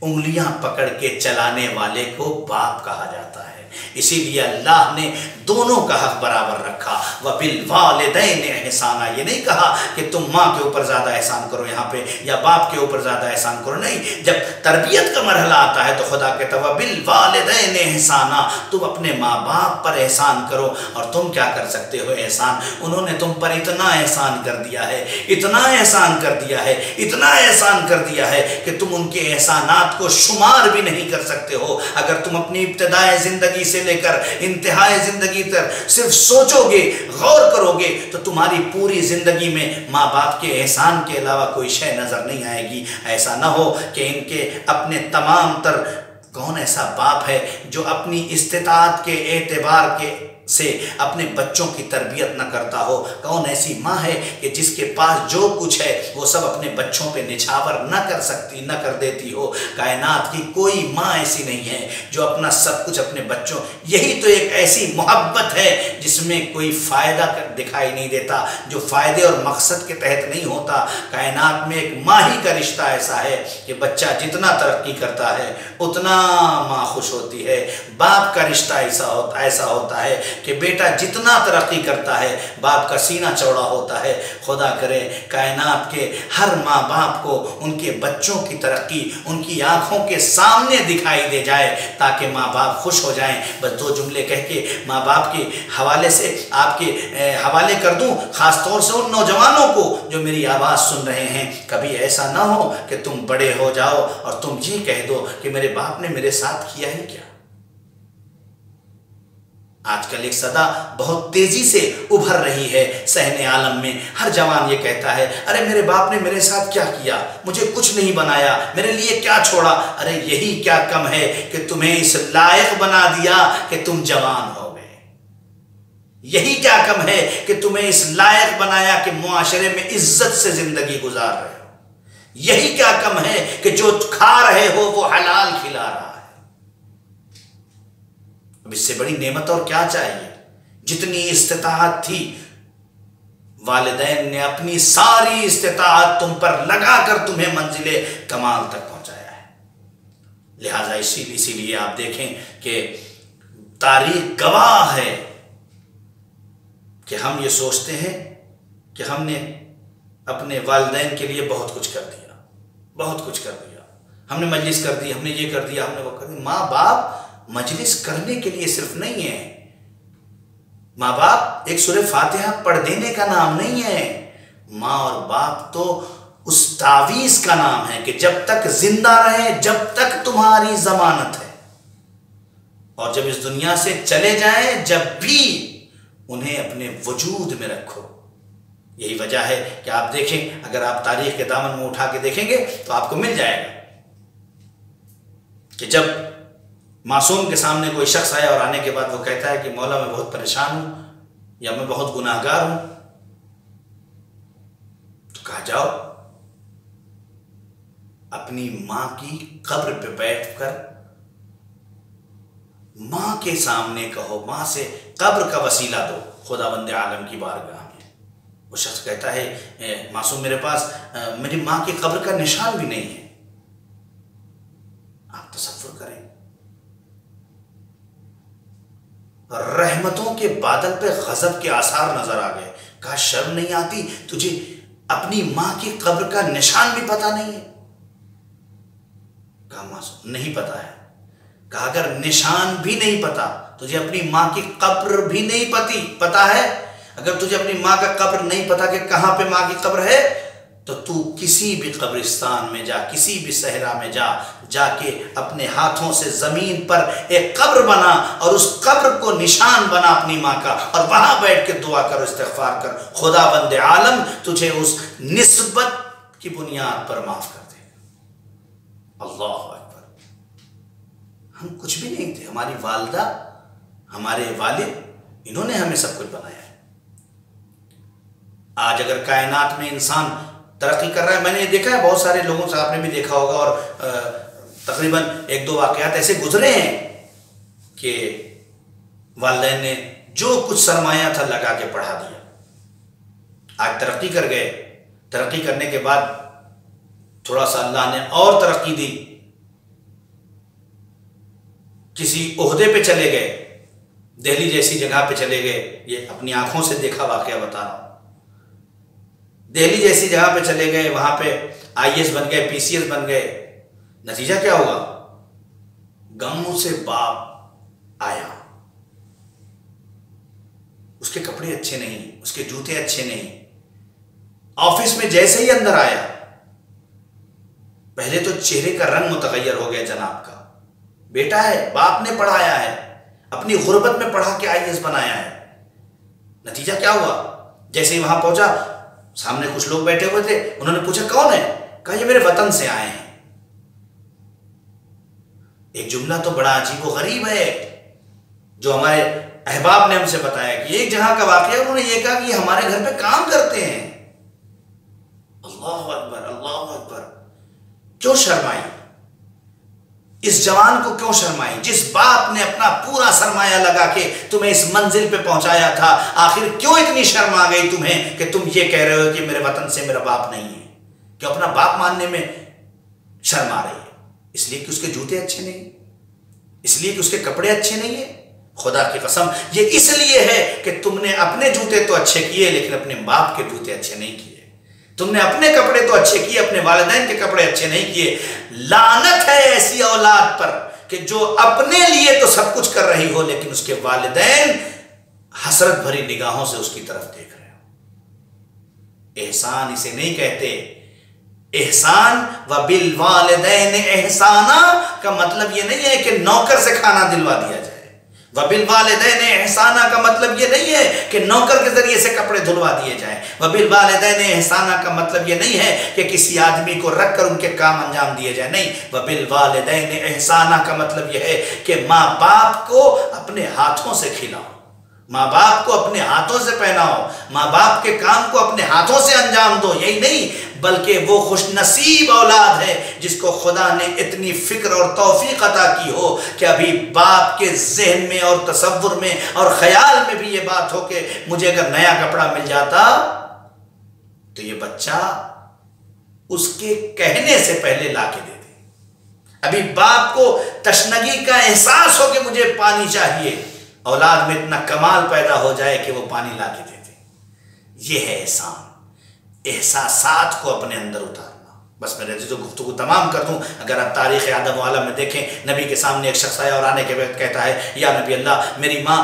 انگلیاں پکڑ کے چلانے والے کو باپ کہا جاتا ہے. اسی لیے اللہ نے دونوں کا حق برابر رکھا. وَبِالْوَالِدَيْنِ احسانا. یہ نہیں کہا کہ تم ماں کے اوپر زیادہ احسان کرو یہاں پہ یا باپ کے اوپر زیادہ احسان کرو. نہیں، جب تربیت کا مرحلہ آتا ہے تو خدا کہتا ہے وَبِالْوَالِدَيْنِ احسانا. تم اپنے ماں باپ پر احسان کرو. اور تم کیا کر سکتے ہو احسان؟ انہوں نے تم پر اتنا احسان کر دیا ہے، اتنا احسان کر دیا ہے، اتنا احسان کر دیا ہے کہ تم ان کے احسانات کو شمار بھی نہیں کر سکتے ہو. اگر تم اپنی ابتدائے زندگی سے لے کر انتہائی زندگی تک صرف سوچو گے، غور کرو گے تو تمہاری پوری زندگی میں ماں باپ کے احسان کے علاوہ کوئی شے نظر نہیں آئے گی. ایسا نہ ہو کہ ان کے اپنے تمام تر کون ایسا باپ ہے جو اپنی استطاعت کے اعتبار کے سے اپنے بچوں کی تربیت نہ کرتا ہو؟ کون ایسی ماں ہے کہ جس کے پاس جو کچھ ہے وہ سب اپنے بچوں پہ نچھاور نہ کر سکتی، نہ کر دیتی ہو؟ کائنات کی کوئی ماں ایسی نہیں ہے جو اپنا سب کچھ اپنے بچوں. یہی تو ایک ایسی محبت ہے جس میں کوئی فائدہ دکھائی نہیں دیتا، جو فائدے اور مقصد کے تحت نہیں ہوتا. کائنات میں ایک ماں ہی کا رشتہ ایسا ہے کہ بچہ جتنا ترقی کرتا ہے اتنا ماں خوش ہوتی ہے. باپ کا رشتہ ایسا ہوتا ہے کہ بیٹا جتنا ترقی کرتا ہے باپ کا سینہ چوڑا ہوتا ہے. خدا کرے کائنات کے ہر ماں باپ کو ان کے بچوں کی ترقی ان کی آنکھوں کے سامنے دکھائی دے جائے تاکہ ماں باپ خوش ہو جائیں. بس 2 جملے کہہ کے ماں باپ کے حوالے سے آپ کے حوالے کر دوں، خاص طور سے ان نوجوانوں کو جو میری آواز سن رہے ہیں. کبھی ایسا نہ ہو کہ تم بڑے ہو جاؤ اور تم یہ کہہ دو کہ میرے باپ نے میرے ساتھ کیا ہی کیا. آج کل ایک صدا بہت تیزی سے ابھر رہی ہے صحن عالم میں. ہر جوان یہ کہتا ہے ارے میرے باپ نے میرے ساتھ کیا کیا، مجھے کچھ نہیں بنایا، میرے لیے کیا چھوڑا. ارے یہی کیا کم ہے کہ تمہیں اس لائق بنا دیا کہ تم جوان ہو گئے. یہی کیا کم ہے کہ تمہیں اس لائق بنایا کہ معاشرے میں عزت سے زندگی گزار رہے ہو. یہی کیا کم ہے کہ جو کھا رہے ہو وہ حلال کھلا رہا ہے. اب اس سے بڑی نعمت اور کیا چاہیے؟ جتنی استطاعت تھی والدین نے اپنی ساری استطاعت تم پر لگا کر تمہیں منزل کمال تک پہنچایا ہے. لہٰذا اسی لیے آپ دیکھیں کہ تاریخ گواہ ہے کہ ہم یہ سوچتے ہیں کہ ہم نے اپنے والدین کے لیے بہت کچھ کر دیا، بہت کچھ کر دیا. ہم نے مجلس کر دی، ہم نے یہ کر دیا، ہم نے وہ کر دیا. ماں باپ مجلس کرنے کے لیے صرف نہیں ہے. ماں باپ ایک سورہ فاتحہ پڑھ دینے کا نام نہیں ہے. ماں اور باپ تو اس تعویذ کا نام ہے کہ جب تک زندہ رہے، جب تک تمہاری ضمانت ہے، اور جب اس دنیا سے چلے جائیں جب بھی انہیں اپنے وجود میں رکھو. یہی وجہ ہے کہ آپ دیکھیں، اگر آپ تاریخ کے دامن میں اٹھا کے دیکھیں گے تو آپ کو مل جائے گا کہ جب معصوم کے سامنے کوئی شخص آیا اور آنے کے بعد وہ کہتا ہے کہ مولا میں بہت پریشان ہوں یا میں بہت گناہ گار ہوں، تو کہا جاؤ اپنی ماں کی قبر پہ بیٹھ کر ماں کے سامنے کہو، ماں سے قبر کا وسیلہ دو خداوند عالم کی بارگاہ میں۔ وہ شخص کہتا ہے معصوم میرے پاس میری ماں کی قبر کا نشان بھی نہیں ہے۔ آپ تصور کریں، رحمتوں کے بادل پہ غضب کے آثار نظر آ گئے۔ کہا شرم نہیں آتی تجھے اپنی ماں کی قبر کا نشان بھی پتہ نہیں ہے؟ کہا معصوم نہیں پتا ہے۔ کہا اگر نشان بھی نہیں پتا، تجھے اپنی ماں کی قبر بھی نہیں پتا ہے، اگر تجھے اپنی ماں کا قبر نہیں پتا کہ کہاں پہ ماں کی قبر ہے، تو تو کسی بھی قبرستان میں جا، کسی بھی صحرا میں جا کے اپنے ہاتھوں سے زمین پر ایک قبر بنا اور اس قبر کو نشان بنا اپنی ماں کا، اور وہاں بیٹھ کے دعا کر، استغفار کر، خداوند عالم تجھے اس نسبت کی بنیاد پر معاف کر دے گا۔ اللہ اکبر۔ ہم کچھ بھی نہیں تھے، ہماری والدہ، ہمارے والد، انہوں نے ہمیں سب کچھ بنایا ہے۔ آج اگر کائنات میں انسان ترقی کر رہا ہے، میں نے دیکھا ہے بہت سارے لوگوں سے، آپ نے بھی دیکھا ہوگا، اور تقریباً 1-2 واقعات ایسے گزرے ہیں کہ والدین نے جو کچھ سرمایہ تھا لگا کے پڑھا دیا، آج ترقی کر گئے، ترقی کرنے کے بعد تھوڑا سا اللہ نے اور ترقی دی، کسی عہدے پہ چلے گئے، دہلی جیسی جگہ پہ چلے گئے، یہ اپنی آنکھوں سے دیکھا واقعہ بتا رہا ہوں، دہلی جیسی جگہ پہ چلے گئے، وہاں پہ IAS بن گئے، PCS بن گئے، نتیجہ کیا ہوگا؟ گاؤں سے باپ آیا، اس کے کپڑے اچھے نہیں، اس کے جوتے اچھے نہیں، آفس میں جیسے ہی اندر آیا، پہلے تو چہرے کا رنگ متغیر ہو گیا جناب کا، بیٹا ہے، باپ نے پڑھایا ہے، اپنی غربت میں پڑھا کے IAS بنایا ہے، نتیجہ کیا ہوا؟ جیسے ہی وہاں پہنچا، سامنے کچھ لوگ بیٹھے ہوئے تھے، انہوں نے پوچھا کون ہے؟ کہا یہ میرے وطن سے آئے ہیں۔ ایک جملہ تو بڑا عجیب و غریب ہے جو ہمارے احباب نے ہم سے بتایا کہ ایک جہاں کا واقعہ، انہوں نے یہ کہا کہ یہ ہمارے گھر پہ کام کرتے ہیں۔ اللہ اکبر، اللہ اکبر۔ کیوں شرمائی؟ اس جوان کو کیوں شرمائی جس باپ نے اپنا پورا سرمایہ لگا کے تمہیں اس منزل پہ پہنچایا تھا؟ آخر کیوں اتنی شرم آ گئی تمہیں کہ تم یہ کہہ رہے ہو کہ میرے وطن سے میرا باپ نہیں ہے؟ کہ اپنا باپ ماننے میں شرم آ رہی ہے؟ اس لیے کہ اس کے جوتے اچھے نہیں، اس لیے کہ اس کے کپڑے اچھے نہیں ہیں؟ خدا کی قسم یہ اس لیے ہے کہ تم نے اپنے جوتے تو اچھے کیے لیکن اپنے باپ کے جوتے اچھے نہیں کیے، تم نے اپنے کپڑے تو اچھے کیے، اپنے والدین کے کپڑے اچھے نہیں کیے۔ لعنت ہے ایسی اولاد پر کہ جو اپنے لیے تو سب کچھ کر رہی ہو لیکن اس کے والدین حسرت بھری نگاہوں سے اس کی طرف دیکھ رہے ہو۔ احسان اسے نہیں کہتے، احسان وبالوالدین احسانا کا مطلب یہ نہیں ہے کہ نوکر سے کھانا دلوا دیا جائے، وبالوالدین احسانا کا مطلب یہ نہیں ہے کہ نوکر کے ذریعے سے کپڑے دھلوا دیے جائیں، وبالوالدین احسانا کا مطلب یہ نہیں ہے کہ کسی آدمی کو رکھ کر ان کے کام انجام دیے جائیں، نہیں، وبالوالدین احسانا کا مطلب یہ ہے کہ ماں باپ کو اپنے ہاتھوں سے کھلاؤ، ماں باپ کو اپنے ہاتھوں سے پہناؤ، ماں باپ کے کام کو اپنے ہاتھوں سے انجام دو۔ یہی نہیں بلکہ وہ خوش نصیب اولاد ہے جس کو خدا نے اتنی فکر اور توفیق عطا کی ہو کہ ابھی باپ کے ذہن میں اور تصور میں اور خیال میں بھی یہ بات ہو کہ مجھے اگر نیا کپڑا مل جاتا تو یہ بچہ اس کے کہنے سے پہلے لا کے دے دے۔ ابھی باپ کو تشنگی کا احساس ہو کہ مجھے پانی چاہیے، اولاد میں اتنا کمال پیدا ہو جائے کہ وہ پانی لا کے دے دے۔ یہ ہے احسان، احساسات کو اپنے اندر اتارنا۔ بس میں جو گفتگو تمام کر دوں، اگر آپ تاریخ آدم و عالم میں دیکھیں، نبی کے سامنے ایک شخص آیا اور آنے کے بعد کہتا ہے یا نبی اللہ، میری ماں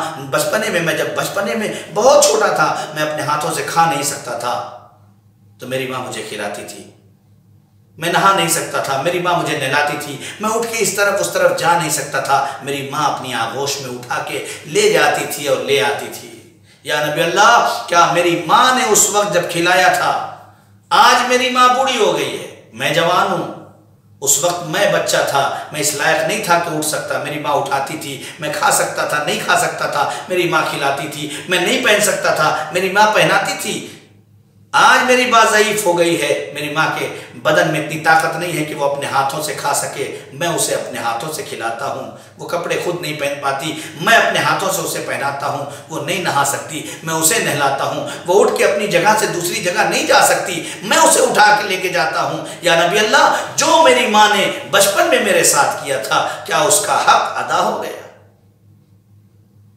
میں جب بچپنے میں بہت چھوٹا تھا، میں اپنے ہاتھوں سے کھا نہیں سکتا تھا تو میری ماں مجھے کھلاتی تھی، میں نہا نہیں سکتا تھا، میری ماں مجھے نہلاتی تھی، میں اٹھ کے اس طرف اس طرف جا نہیں سکتا تھا، میری ماں اپنی آغوش میں اٹھا کے لے جاتی تھی اور لے آتی تھی۔ یا نبی اللہ، کیا میری ماں نے اس وقت جب کھلایا تھا، آج میری ماں بوڑھی ہو گئی ہے، میں جوان ہوں، اس وقت میں بچہ تھا، میں اس لائق نہیں تھا کہ اٹھ سکتا، میری ماں اٹھاتی تھی، میں کھا سکتا تھا، نہیں کھا سکتا تھا، میری ماں کھلاتی تھی، میں نہیں پہن سکتا تھا، میری ماں پہناتی تھی۔ آج میری ماں ضعیف ہو گئی ہے، میری ماں کے بدن میں اتنی طاقت نہیں ہے کہ وہ اپنے ہاتھوں سے کھا سکے، میں اسے اپنے ہاتھوں سے کھلاتا ہوں۔ وہ کپڑے خود نہیں پہن پاتی، میں اپنے ہاتھوں سے اسے پہناتا ہوں۔ وہ نہیں نہا سکتی، میں اسے نہلاتا ہوں۔ وہ اٹھ کے اپنی جگہ سے دوسری جگہ نہیں جا سکتی، میں اسے اٹھا کے لے کے جاتا ہوں۔ یا نبی اللہ، جو میری ماں نے بچپن میں میرے ساتھ کیا تھا، کیا اس کا حق ادا ہو گیا؟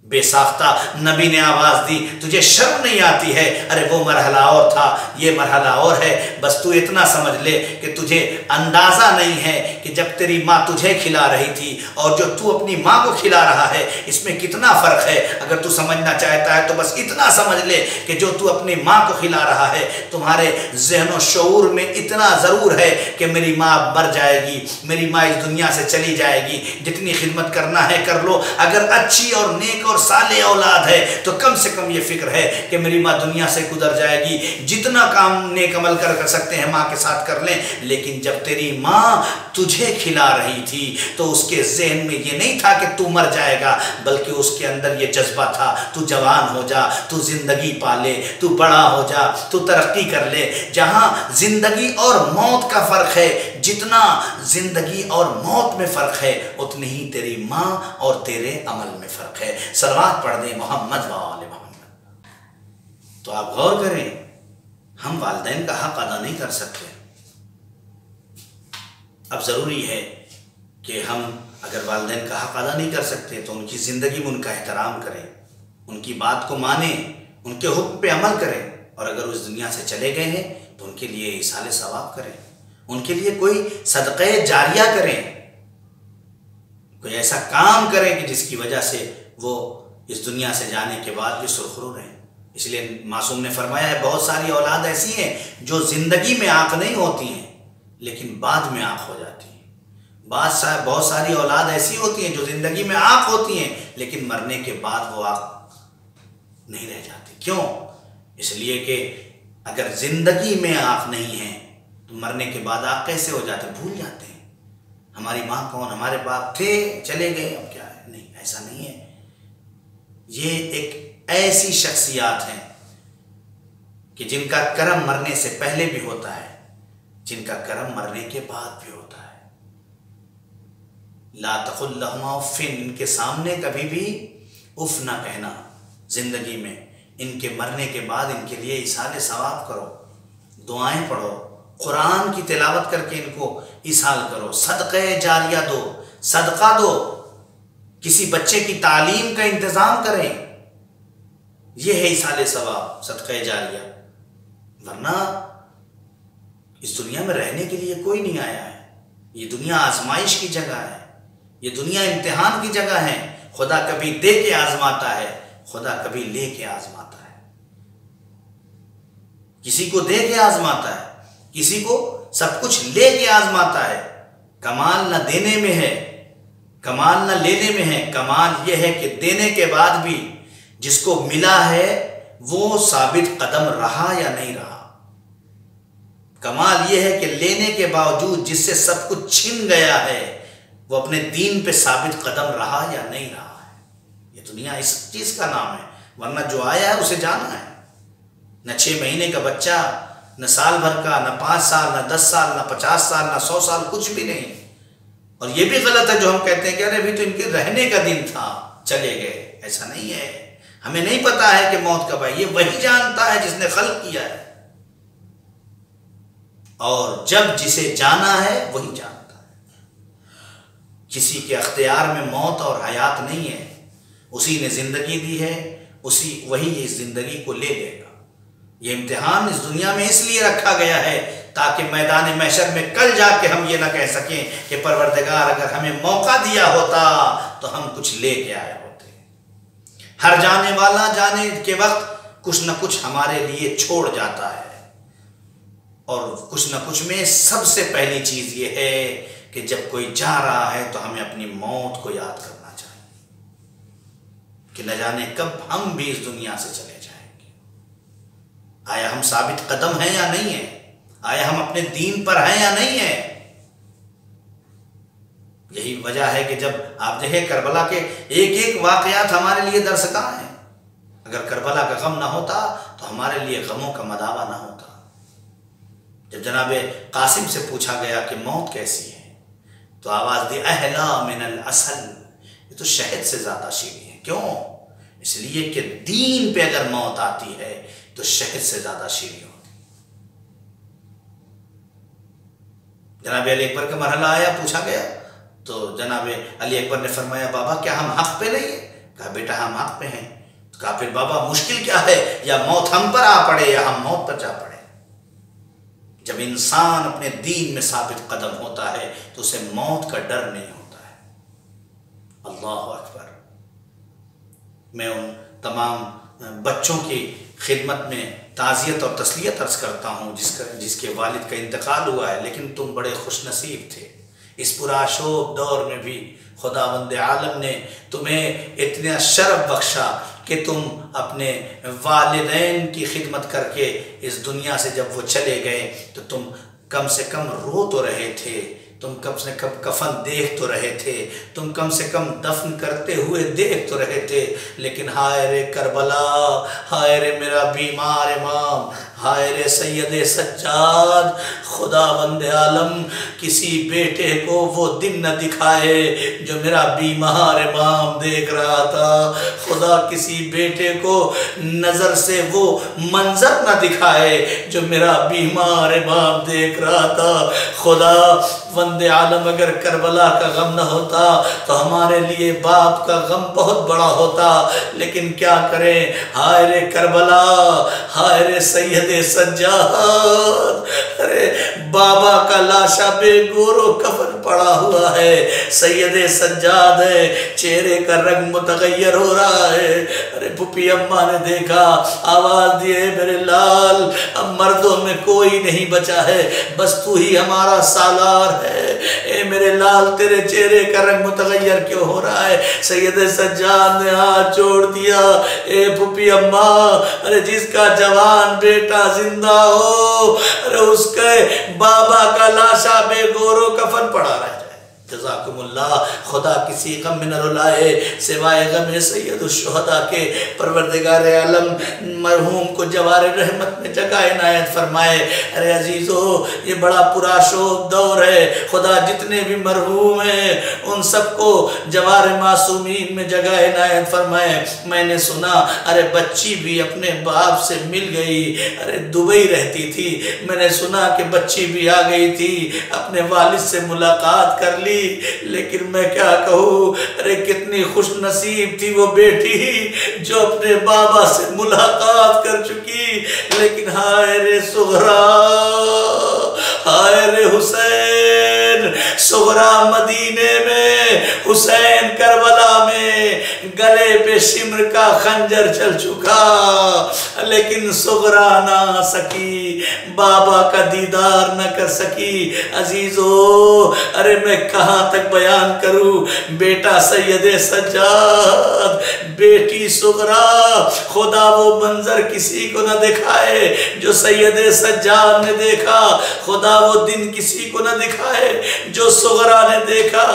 بے ساختہ نبی نے آواز دی، تجھے شرم نہیں آتی ہے؟ ارے وہ مرحلہ اور تھا، یہ مرحلہ اور ہے۔ بس تو اتنا سمجھ لے کہ تجھے اندازہ نہیں ہے کہ جب تیری ماں تجھے کھلا رہی تھی اور جو تو اپنی ماں کو کھلا رہا ہے، اس میں کتنا فرق ہے۔ اگر تو سمجھنا چاہتا ہے تو بس اتنا سمجھ لے کہ جو تو اپنی ماں کو کھلا رہا ہے، تمہارے ذہن و شعور میں اتنا ضرور ہے کہ میری ماں مر جائے گی، میری ماں اس دنیا سے چلی جائے گی، جتنی خدمت کرنا ہے کر لو۔ اگر اچھی اور نیک اور صالح اولاد ہے تو کم سے کم یہ فکر ہے کہ میری ماں دنیا سے گزر جائے گی۔ جتنا کام نیک عمل کر سکتے ہیں ماں کے ساتھ کر لیں، لیکن جب تیری ماں تجھے کھلا رہی تھی تو اس کے ذہن میں یہ نہیں تھا کہ تو مر جائے گا، بلکہ اس کے اندر یہ جذبہ تھا، تو جوان ہو جا، تو زندگی پالے، تو بڑا ہو جا، تو ترقی کر لے۔ جہاں زندگی اور موت کا فرق ہے، جتنا زندگی اور موت میں فرق ہے، اتنی ہی تیری ماں اور تیرے عمل میں فرق ہے۔ صلوات پڑھ دیں محمد و آل محمد۔ تو آپ غور کریں، ہم والدین کا حق ادا نہیں کر سکتے۔ اب ضروری ہے کہ ہم اگر والدین کا حق ادا نہیں کر سکتے تو ان کی زندگی میں ان کا احترام کریں، ان کی بات کو مانیں، ان کے حکم پہ عمل کریں، اور اگر اس دنیا سے چلے گئے ہیں تو ان کے لیے ایصال ثواب کریں، ان کے لیے کوئی صدقہ جاریہ کریں، کوئی ایسا کام کریں کہ جس کی وجہ سے وہ اس دنیا سے جانے کے بعد بھی سرخرو رہیں۔ اس لیے معصوم نے فرمایا ہے، بہت ساری اولاد ایسی ہیں جو زندگی میں آنکھ نہیں ہوتی ہیں لیکن بعد میں آنکھ ہو جاتی ہیں۔ بہت ساری اولاد ایسی ہوتی ہیں جو زندگی میں آنکھ ہوتی ہیں لیکن مرنے کے بعد وہ آنکھ نہیں رہ جاتی۔ کیوں؟ اس لیے کہ اگر زندگی میں آنکھ نہیں ہے تو مرنے کے بعد آنکھ کیسے ہو جاتے؟ بھول جاتے ہیں ہماری ماں کون، ہمارے باپ تھے، چلے گئے، اب کیا ہے؟ نہیں، ایسا نہیں ہے۔ یہ ایک ایسی شخصیات ہیں کہ جن کا کرم مرنے سے پہلے بھی ہوتا ہے، جن کا کرم مرنے کے بعد بھی ہوتا ہے۔ لا تقل لهما اف، ان کے سامنے کبھی بھی اف نہ کہنا زندگی میں۔ ان کے مرنے کے بعد ان کے لیے ایصال ثواب کرو، دعائیں پڑھو، قرآن کی تلاوت کر کے ان کو ایصال کرو، صدقہ جاریہ دو، صدقہ دو، کسی بچے کی تعلیم کا انتظام کریں۔ یہ ہے ایصال ثواب، صدقہ جاریہ۔ ورنہ اس دنیا میں رہنے کے لیے کوئی نہیں آیا ہے۔ یہ دنیا آزمائش کی جگہ ہے، یہ دنیا امتحان کی جگہ ہے۔ خدا کبھی دے کے آزماتا ہے، خدا کبھی لے کے آزماتا ہے۔ کسی کو دے کے آزماتا ہے، کسی کو سب کچھ لے کے آزماتا ہے۔ کمال نہ دینے میں ہے، کمال نہ لینے میں ہے، کمال یہ ہے کہ دینے کے بعد بھی جس کو ملا ہے وہ ثابت قدم رہا یا نہیں رہا۔ کمال یہ ہے کہ لینے کے باوجود جس سے سب کچھ چھن گیا ہے وہ اپنے دین پہ ثابت قدم رہا یا نہیں رہا ہے۔ یہ دنیا اس چیز کا نام ہے، ورنہ جو آیا ہے اسے جانا ہے۔ نہ 6 مہینے کا بچہ، نہ سال بھر کا، نہ 5 سال، نہ 10 سال، نہ 50 سال، نہ 100 سال، کچھ بھی نہیں۔ اور یہ بھی غلط ہے جو ہم کہتے ہیں کہ ارے ابھی تو ان کے رہنے کا دن تھا، چلے گئے۔ ایسا نہیں ہے۔ ہمیں نہیں پتا ہے کہ موت کب آئی، یہ وہی جانتا ہے جس نے خلق کیا ہے، اور جب جسے جانا ہے وہی جانتا ہے۔ کسی کے اختیار میں موت اور حیات نہیں ہے، اسی نے زندگی دی ہے، وہی اس زندگی کو لے لے گا۔ یہ امتحان اس دنیا میں اس لیے رکھا گیا ہے تاکہ میدان محشر میں کل جا کے ہم یہ نہ کہہ سکیں کہ پروردگار اگر ہمیں موقع دیا ہوتا تو ہم کچھ لے کے آئے ہوتے۔ ہر جانے والا جانے کے وقت کچھ نہ کچھ ہمارے لیے چھوڑ جاتا ہے، اور کچھ نہ کچھ میں سب سے پہلی چیز یہ ہے کہ جب کوئی جا رہا ہے تو ہمیں اپنی موت کو یاد کرنا چاہیے کہ نہ جانے کب ہم بھی اس دنیا سے چلے جائیں گے۔ آیا ہم ثابت قدم ہیں یا نہیں ہیں؟ آیا ہم اپنے دین پر ہیں یا نہیں ہیں؟ یہی وجہ ہے کہ جب آپ دیکھیں کربلا کے ایک ایک واقعات ہمارے لیے درس گاہ ہیں۔ اگر کربلا کا غم نہ ہوتا تو ہمارے لیے غموں کا مداوا نہ ہوتا۔ جب جناب قاسم سے پوچھا گیا کہ موت کیسی ہے تو آواز دی اہلا من العسل، یہ تو شہد سے زیادہ شیریں ہے۔ کیوں؟ اس لیے کہ دین پہ اگر موت آتی ہے تو شہد سے زیادہ شیریں ہوتی۔ جناب علی اکبر کا مرحلہ آیا، پوچھا گیا تو جناب علی اکبر نے فرمایا بابا کیا ہم حق پہ نہیں ہیں؟ کہا بیٹا ہم حق پہ ہیں۔ تو کہا پھر بابا مشکل کیا ہے، یا موت ہم پر آ پڑے یا ہم موت پر جا پڑے۔ جب انسان اپنے دین میں ثابت قدم ہوتا ہے تو اسے موت کا ڈر نہیں ہوتا ہے۔ اللہ اکبر۔ میں ان تمام بچوں کی خدمت میں تعزیت اور تسلیت عرض کرتا ہوں جس کے والد کا انتقال ہوا ہے، لیکن تم بڑے خوش نصیب تھے۔ اس پرآشوب دور میں بھی خداوند عالم نے تمہیں اتنا شرف بخشا کہ تم اپنے والدین کی خدمت کر کے اس دنیا سے جب وہ چلے گئے تو تم کم سے کم رو تو رہے تھے، تم کم سے کم کفن دیکھ تو رہے تھے، تم کم سے کم دفن کرتے ہوئے دیکھ تو رہے تھے، لیکن ہائے رے کربلا، ہائے رے میرا بیمار امام، ہائے رے سید سجاد، خداوند عالم کسی بیٹے کو وہ دن نہ دکھائے جو میرا بیمار امام دیکھ رہا تھا۔ خدا کسی بیٹے کو نظر سے وہ منظر نہ دکھائے جو میرا بیمار امام دیکھ رہا تھا۔ خدا وند عالم اگر کربلا کا غم نہ ہوتا تو ہمارے لیے باپ کا غم بہت بڑا ہوتا، لیکن کیا کریں، ہائے رے کربلا، ہائے رے سید سجاد، ارے بابا کا لاشا بے گور و کفن پڑا ہوا ہے، سید سجاد ہے، چہرے کا رنگ متغیر ہو رہا ہے۔ ارے پھپھی اماں نے دیکھا، آواز دیے میرے لال اب مردوں میں کوئی نہیں بچا ہے، بس تو ہی ہمارا سالار ہے۔ اے میرے لال تیرے چہرے کا رنگ متغیر کیوں ہو رہا ہے؟ سید سجاد نے ہاتھ جوڑ دیا، اے پھپھی اماں، ارے جس کا جوان بیٹا زندہ ہو، ارے اس کے بابا کا لاشا بے گور و کفن پڑا رہ جائے۔ جزاکم اللہ، خدا کسی غم میں نہ رلائے سوائے غم سید الشہداء کے۔ پروردگار عالم مرحوم کو جوار رحمت میں جگہ عنایت فرمائے۔ ارے عزیزو یہ بڑا پرآشوب دور ہے، خدا جتنے بھی مرحوم ہیں ان سب کو جوار معصومین میں جگہ عنایت فرمائے۔ میں نے سنا ارے بچی بھی اپنے باپ سے مل گئی، ارے دبئی رہتی تھی، میں نے سنا کہ بچی بھی آ گئی تھی، اپنے والد سے ملاقات کر لی، لیکن میں کیا کہوں، ارے کتنی خوش نصیب تھی وہ بیٹی جو اپنے بابا سے ملاقات کر چکی، لیکن ہائے رے سغرا، ہائے رے حسین، سغرا مدینے میں، حسین کربلا میں، گلے پہ شمر کا خنجر چل چکا، لیکن سغرا نہ آ سکی، بابا کا دیدار نہ کر سکی۔ عزیزو ارے میں کہاں تک بیان کروں، بیٹا سید سجاد، بیٹی سغرا، خدا وہ منظر کسی کو نہ دکھائے جو سید سجاد نے دیکھا، خدا وہ دن کسی کو نہ دکھائے جو سغرا نے دیکھا۔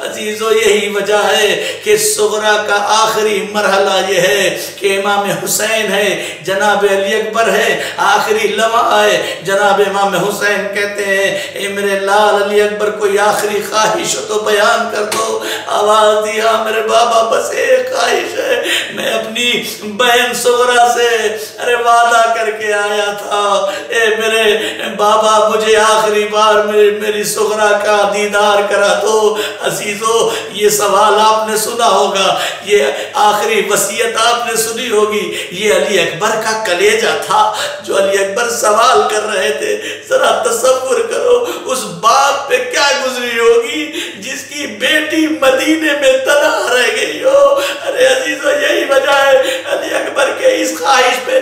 عزیزو یہی وجہ ہے کہ سغرا کا آخری مرحلہ یہ ہے کہ امام حسین ہے، جناب علی اکبر ہے، آخری لمحہ ہے، جناب امام حسین کہتے ہیں اے میرے لال علی اکبر کوئی آخری خواہش تو بیان کر دو۔ آواز دیا میرے بابا بس ایک خواہش ہے، میں اپنی بہن سغرا سے ارے وعدہ کر کے آیا تھا، اے میرے بابا مجھے آخری بار میری سغرا کا دیدار کرا دو۔ عزیزو یہ سوال آپ نے سنا ہوگا، یہ آخری وصیت آپ نے سنی ہوگی، یہ علی اکبر کا کلیجہ تھا جو علی اکبر سوال کر رہے تھے۔ ذرا تصور کرو اس باپ پہ کیا گزری ہوگی جس کی بیٹی مدینے میں تنہا رہ گئی ہو۔ ارے عزیزو یہی وجہ ہے علی اکبر کے اس خواہش پہ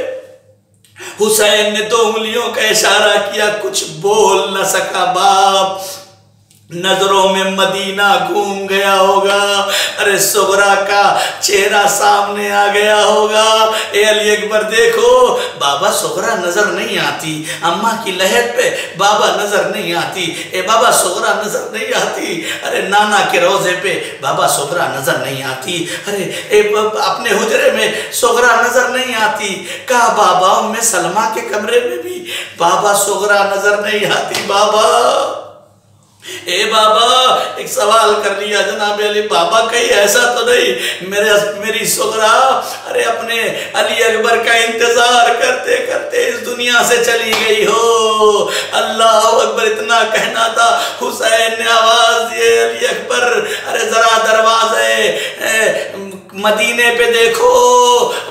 حسین نے 2 انگلیوں کا اشارہ کیا، کچھ بول نہ سکا باپ، نظروں میں مدینہ گھوم گیا ہوگا، ارے صغرا کا چہرہ سامنے آ گیا ہوگا۔ اے علی اکبر دیکھو، بابا صغرا نظر نہیں آتی، اماں کی لحد پہ بابا نظر نہیں آتی، اے بابا صغرا نظر نہیں آتی، ارے نانا کے روضے پہ بابا صغرا نظر نہیں آتی، ارے اپنے حجرے میں صغرا نظر نہیں آتی، کہا بابا ام سلمہ کے کمرے میں بھی بابا صغرا نظر نہیں آتی۔ بابا اے بابا ایک سوال کر لیا جناب علی، بابا کہیں ایسا تو نہیں میری صغرا ارے اپنے علی اکبر کا انتظار کرتے کرتے اس دنیا سے چلی گئی ہو؟ اللہ اکبر اتنا کہنا تھا، حسین نے آواز دیے علی اکبر ارے ذرا دروازے مدینے پہ دیکھو،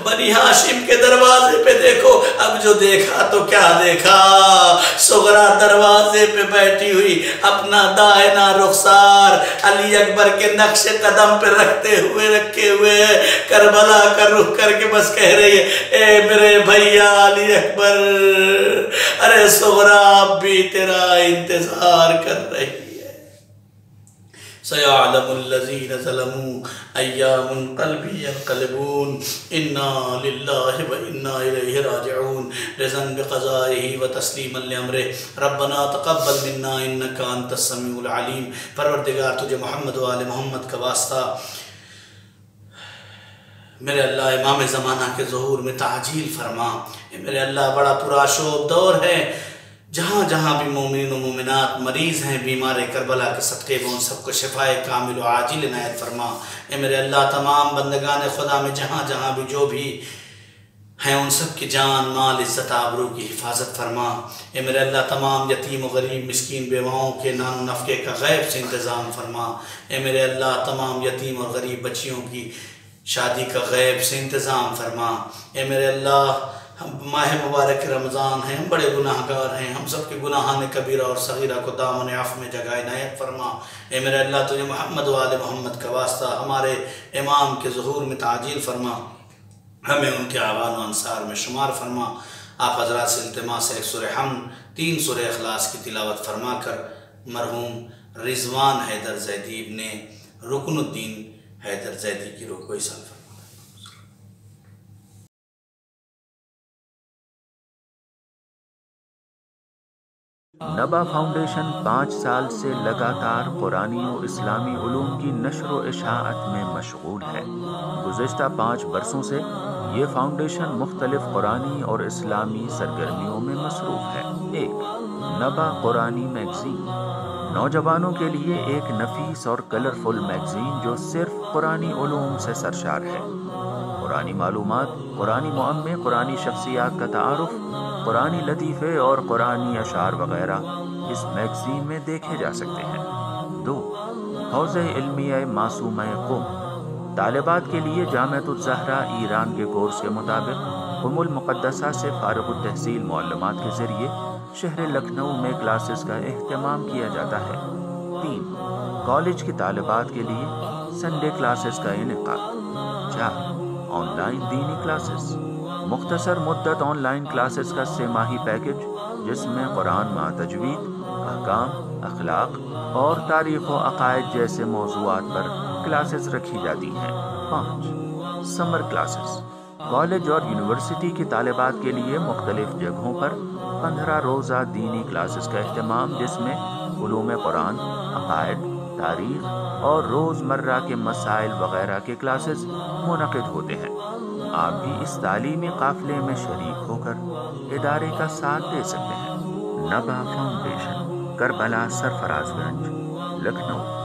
بنی ہاشم کے دروازے پہ دیکھو۔ اب جو دیکھا تو کیا دیکھا، صغرا دروازے پہ بیٹھی ہوئی اپنا دائنا رخسار علی اکبر کے نقش قدم پہ رکھے ہوئے کربلا کا رخ کر کے بس کہہ رہی ہے، اے میرے بھیا علی اکبر، ارے صغرا اب بھی تیرا انتظار کر رہی ہے۔ سَيَعْلَمُ الَّذِينَ ظَلَمُوا أَيَّ مُنْقَلْبٍ يَنْقَلِبُونَ إِنَّا لِلَّهِ وَإِنَّا إِلَيْهِ رَاجِعُونَ رِضًا بِقَضَائِهِ وَتَسْلِيمًا لِأَمْرِهِ رَبَّنَا تَقَبَّلْ مِنَّا إِنَّكَ أَنْتَ السَّمِيعُ الْعَلِيمُ۔ پروردگار تجھے محمد و آل محمد کا واسطہ میرے اللہ امام زمانہ کے ظہور میں تعجیل فرما۔ میرے اللہ بڑا پرآشوب دور ہے، جہاں جہاں بھی مومنین و مومنات مریض ہیں بیمار کربلا کے صدقے میں ان سب کو شفائے کامل و عاجل عنایت فرما۔ اے میرے اللہ تمام بندگان خدا میں جہاں جہاں بھی جو بھی ہیں ان سب کی جان مال عزت آبرو کی حفاظت فرما۔ اے میرے اللہ تمام یتیم و غریب مسکین بیواؤں کے نان و نفقے کا غیب سے انتظام فرما۔ اے میرے اللہ تمام یتیم اور غریب بچیوں کی شادی کا غیب سے انتظام فرما۔ اے میرے اللہ ماہ مبارک رمضان ہیں، ہم بڑے گناہگار ہیں، ہم سب کے گناہان کبیرہ اور صغیرہ کو دامن عفو میں جگہ عنایت فرما۔ اے میرے اللہ تجھے محمد و آل محمد کا واسطہ ہمارے امام کے ظہور میں تعجیل فرما، ہمیں ان کے اعوان و انصار میں شمار فرما۔ آپ حضرات سے التماس ہے سورہ حمد 3 سورہ اخلاص کی تلاوت فرما کر مرحوم رضوان حیدر زیدی ابن رکن الدین حیدر زیدی کی روح کو ایصال فرما۔ نبا فاؤنڈیشن 5 سال سے لگاتار قرآنی و اسلامی علوم کی نشر و اشاعت میں مشغول ہے۔ گزشتہ 5 برسوں سے یہ فاؤنڈیشن مختلف قرآنی اور اسلامی سرگرمیوں میں مصروف ہے۔ 1. نبا قرآنی میگزین، نوجوانوں کے لیے ایک نفیس اور کلرفل میگزین جو صرف قرآنی علوم سے سرشار ہے۔ قرآنی معلومات، قرآنی معمے، قرآنی شخصیات کا تعارف، قرآنی لطیفے اور قرآنی اشعار وغیرہ اس میگزین میں دیکھے جا سکتے ہیں۔ 2. حوزہ علمیہ معصومہ قم، طالبات کے لیے جامعۃ الزہرا ایران کے کورس کے مطابق ام المقدسہ سے فارغ التحصیل معلمات کے ذریعے شہر لکھنؤ میں کلاسز کا اہتمام کیا جاتا ہے۔ 3. کالج کی طالبات کے لیے سنڈے کلاسز کا انعقاد۔ 4. آن لائن دینی کلاسز، مختصر مدت آن لائن کلاسز کا 3 ماہی پیکج جس میں قرآن مع تجوید، احکام، اخلاق اور تاریخ و عقائد جیسے موضوعات پر کلاسز رکھی جاتی ہیں۔ 5. سمر کلاسز، کالج اور یونیورسٹی کی طالبات کے لیے مختلف جگہوں پر 15 روزہ دینی کلاسز کا اہتمام جس میں علوم قرآن، عقائد، تاریخ اور روزمرہ کے مسائل وغیرہ کے کلاسز منعقد ہوتے ہیں۔ آپ بھی اس تعلیمی قافلے میں شریک ہو کر ادارے کا ساتھ دے سکتے ہیں۔ نبا فاؤنڈیشن، کربلا سرفراز گنج، لکھنؤ۔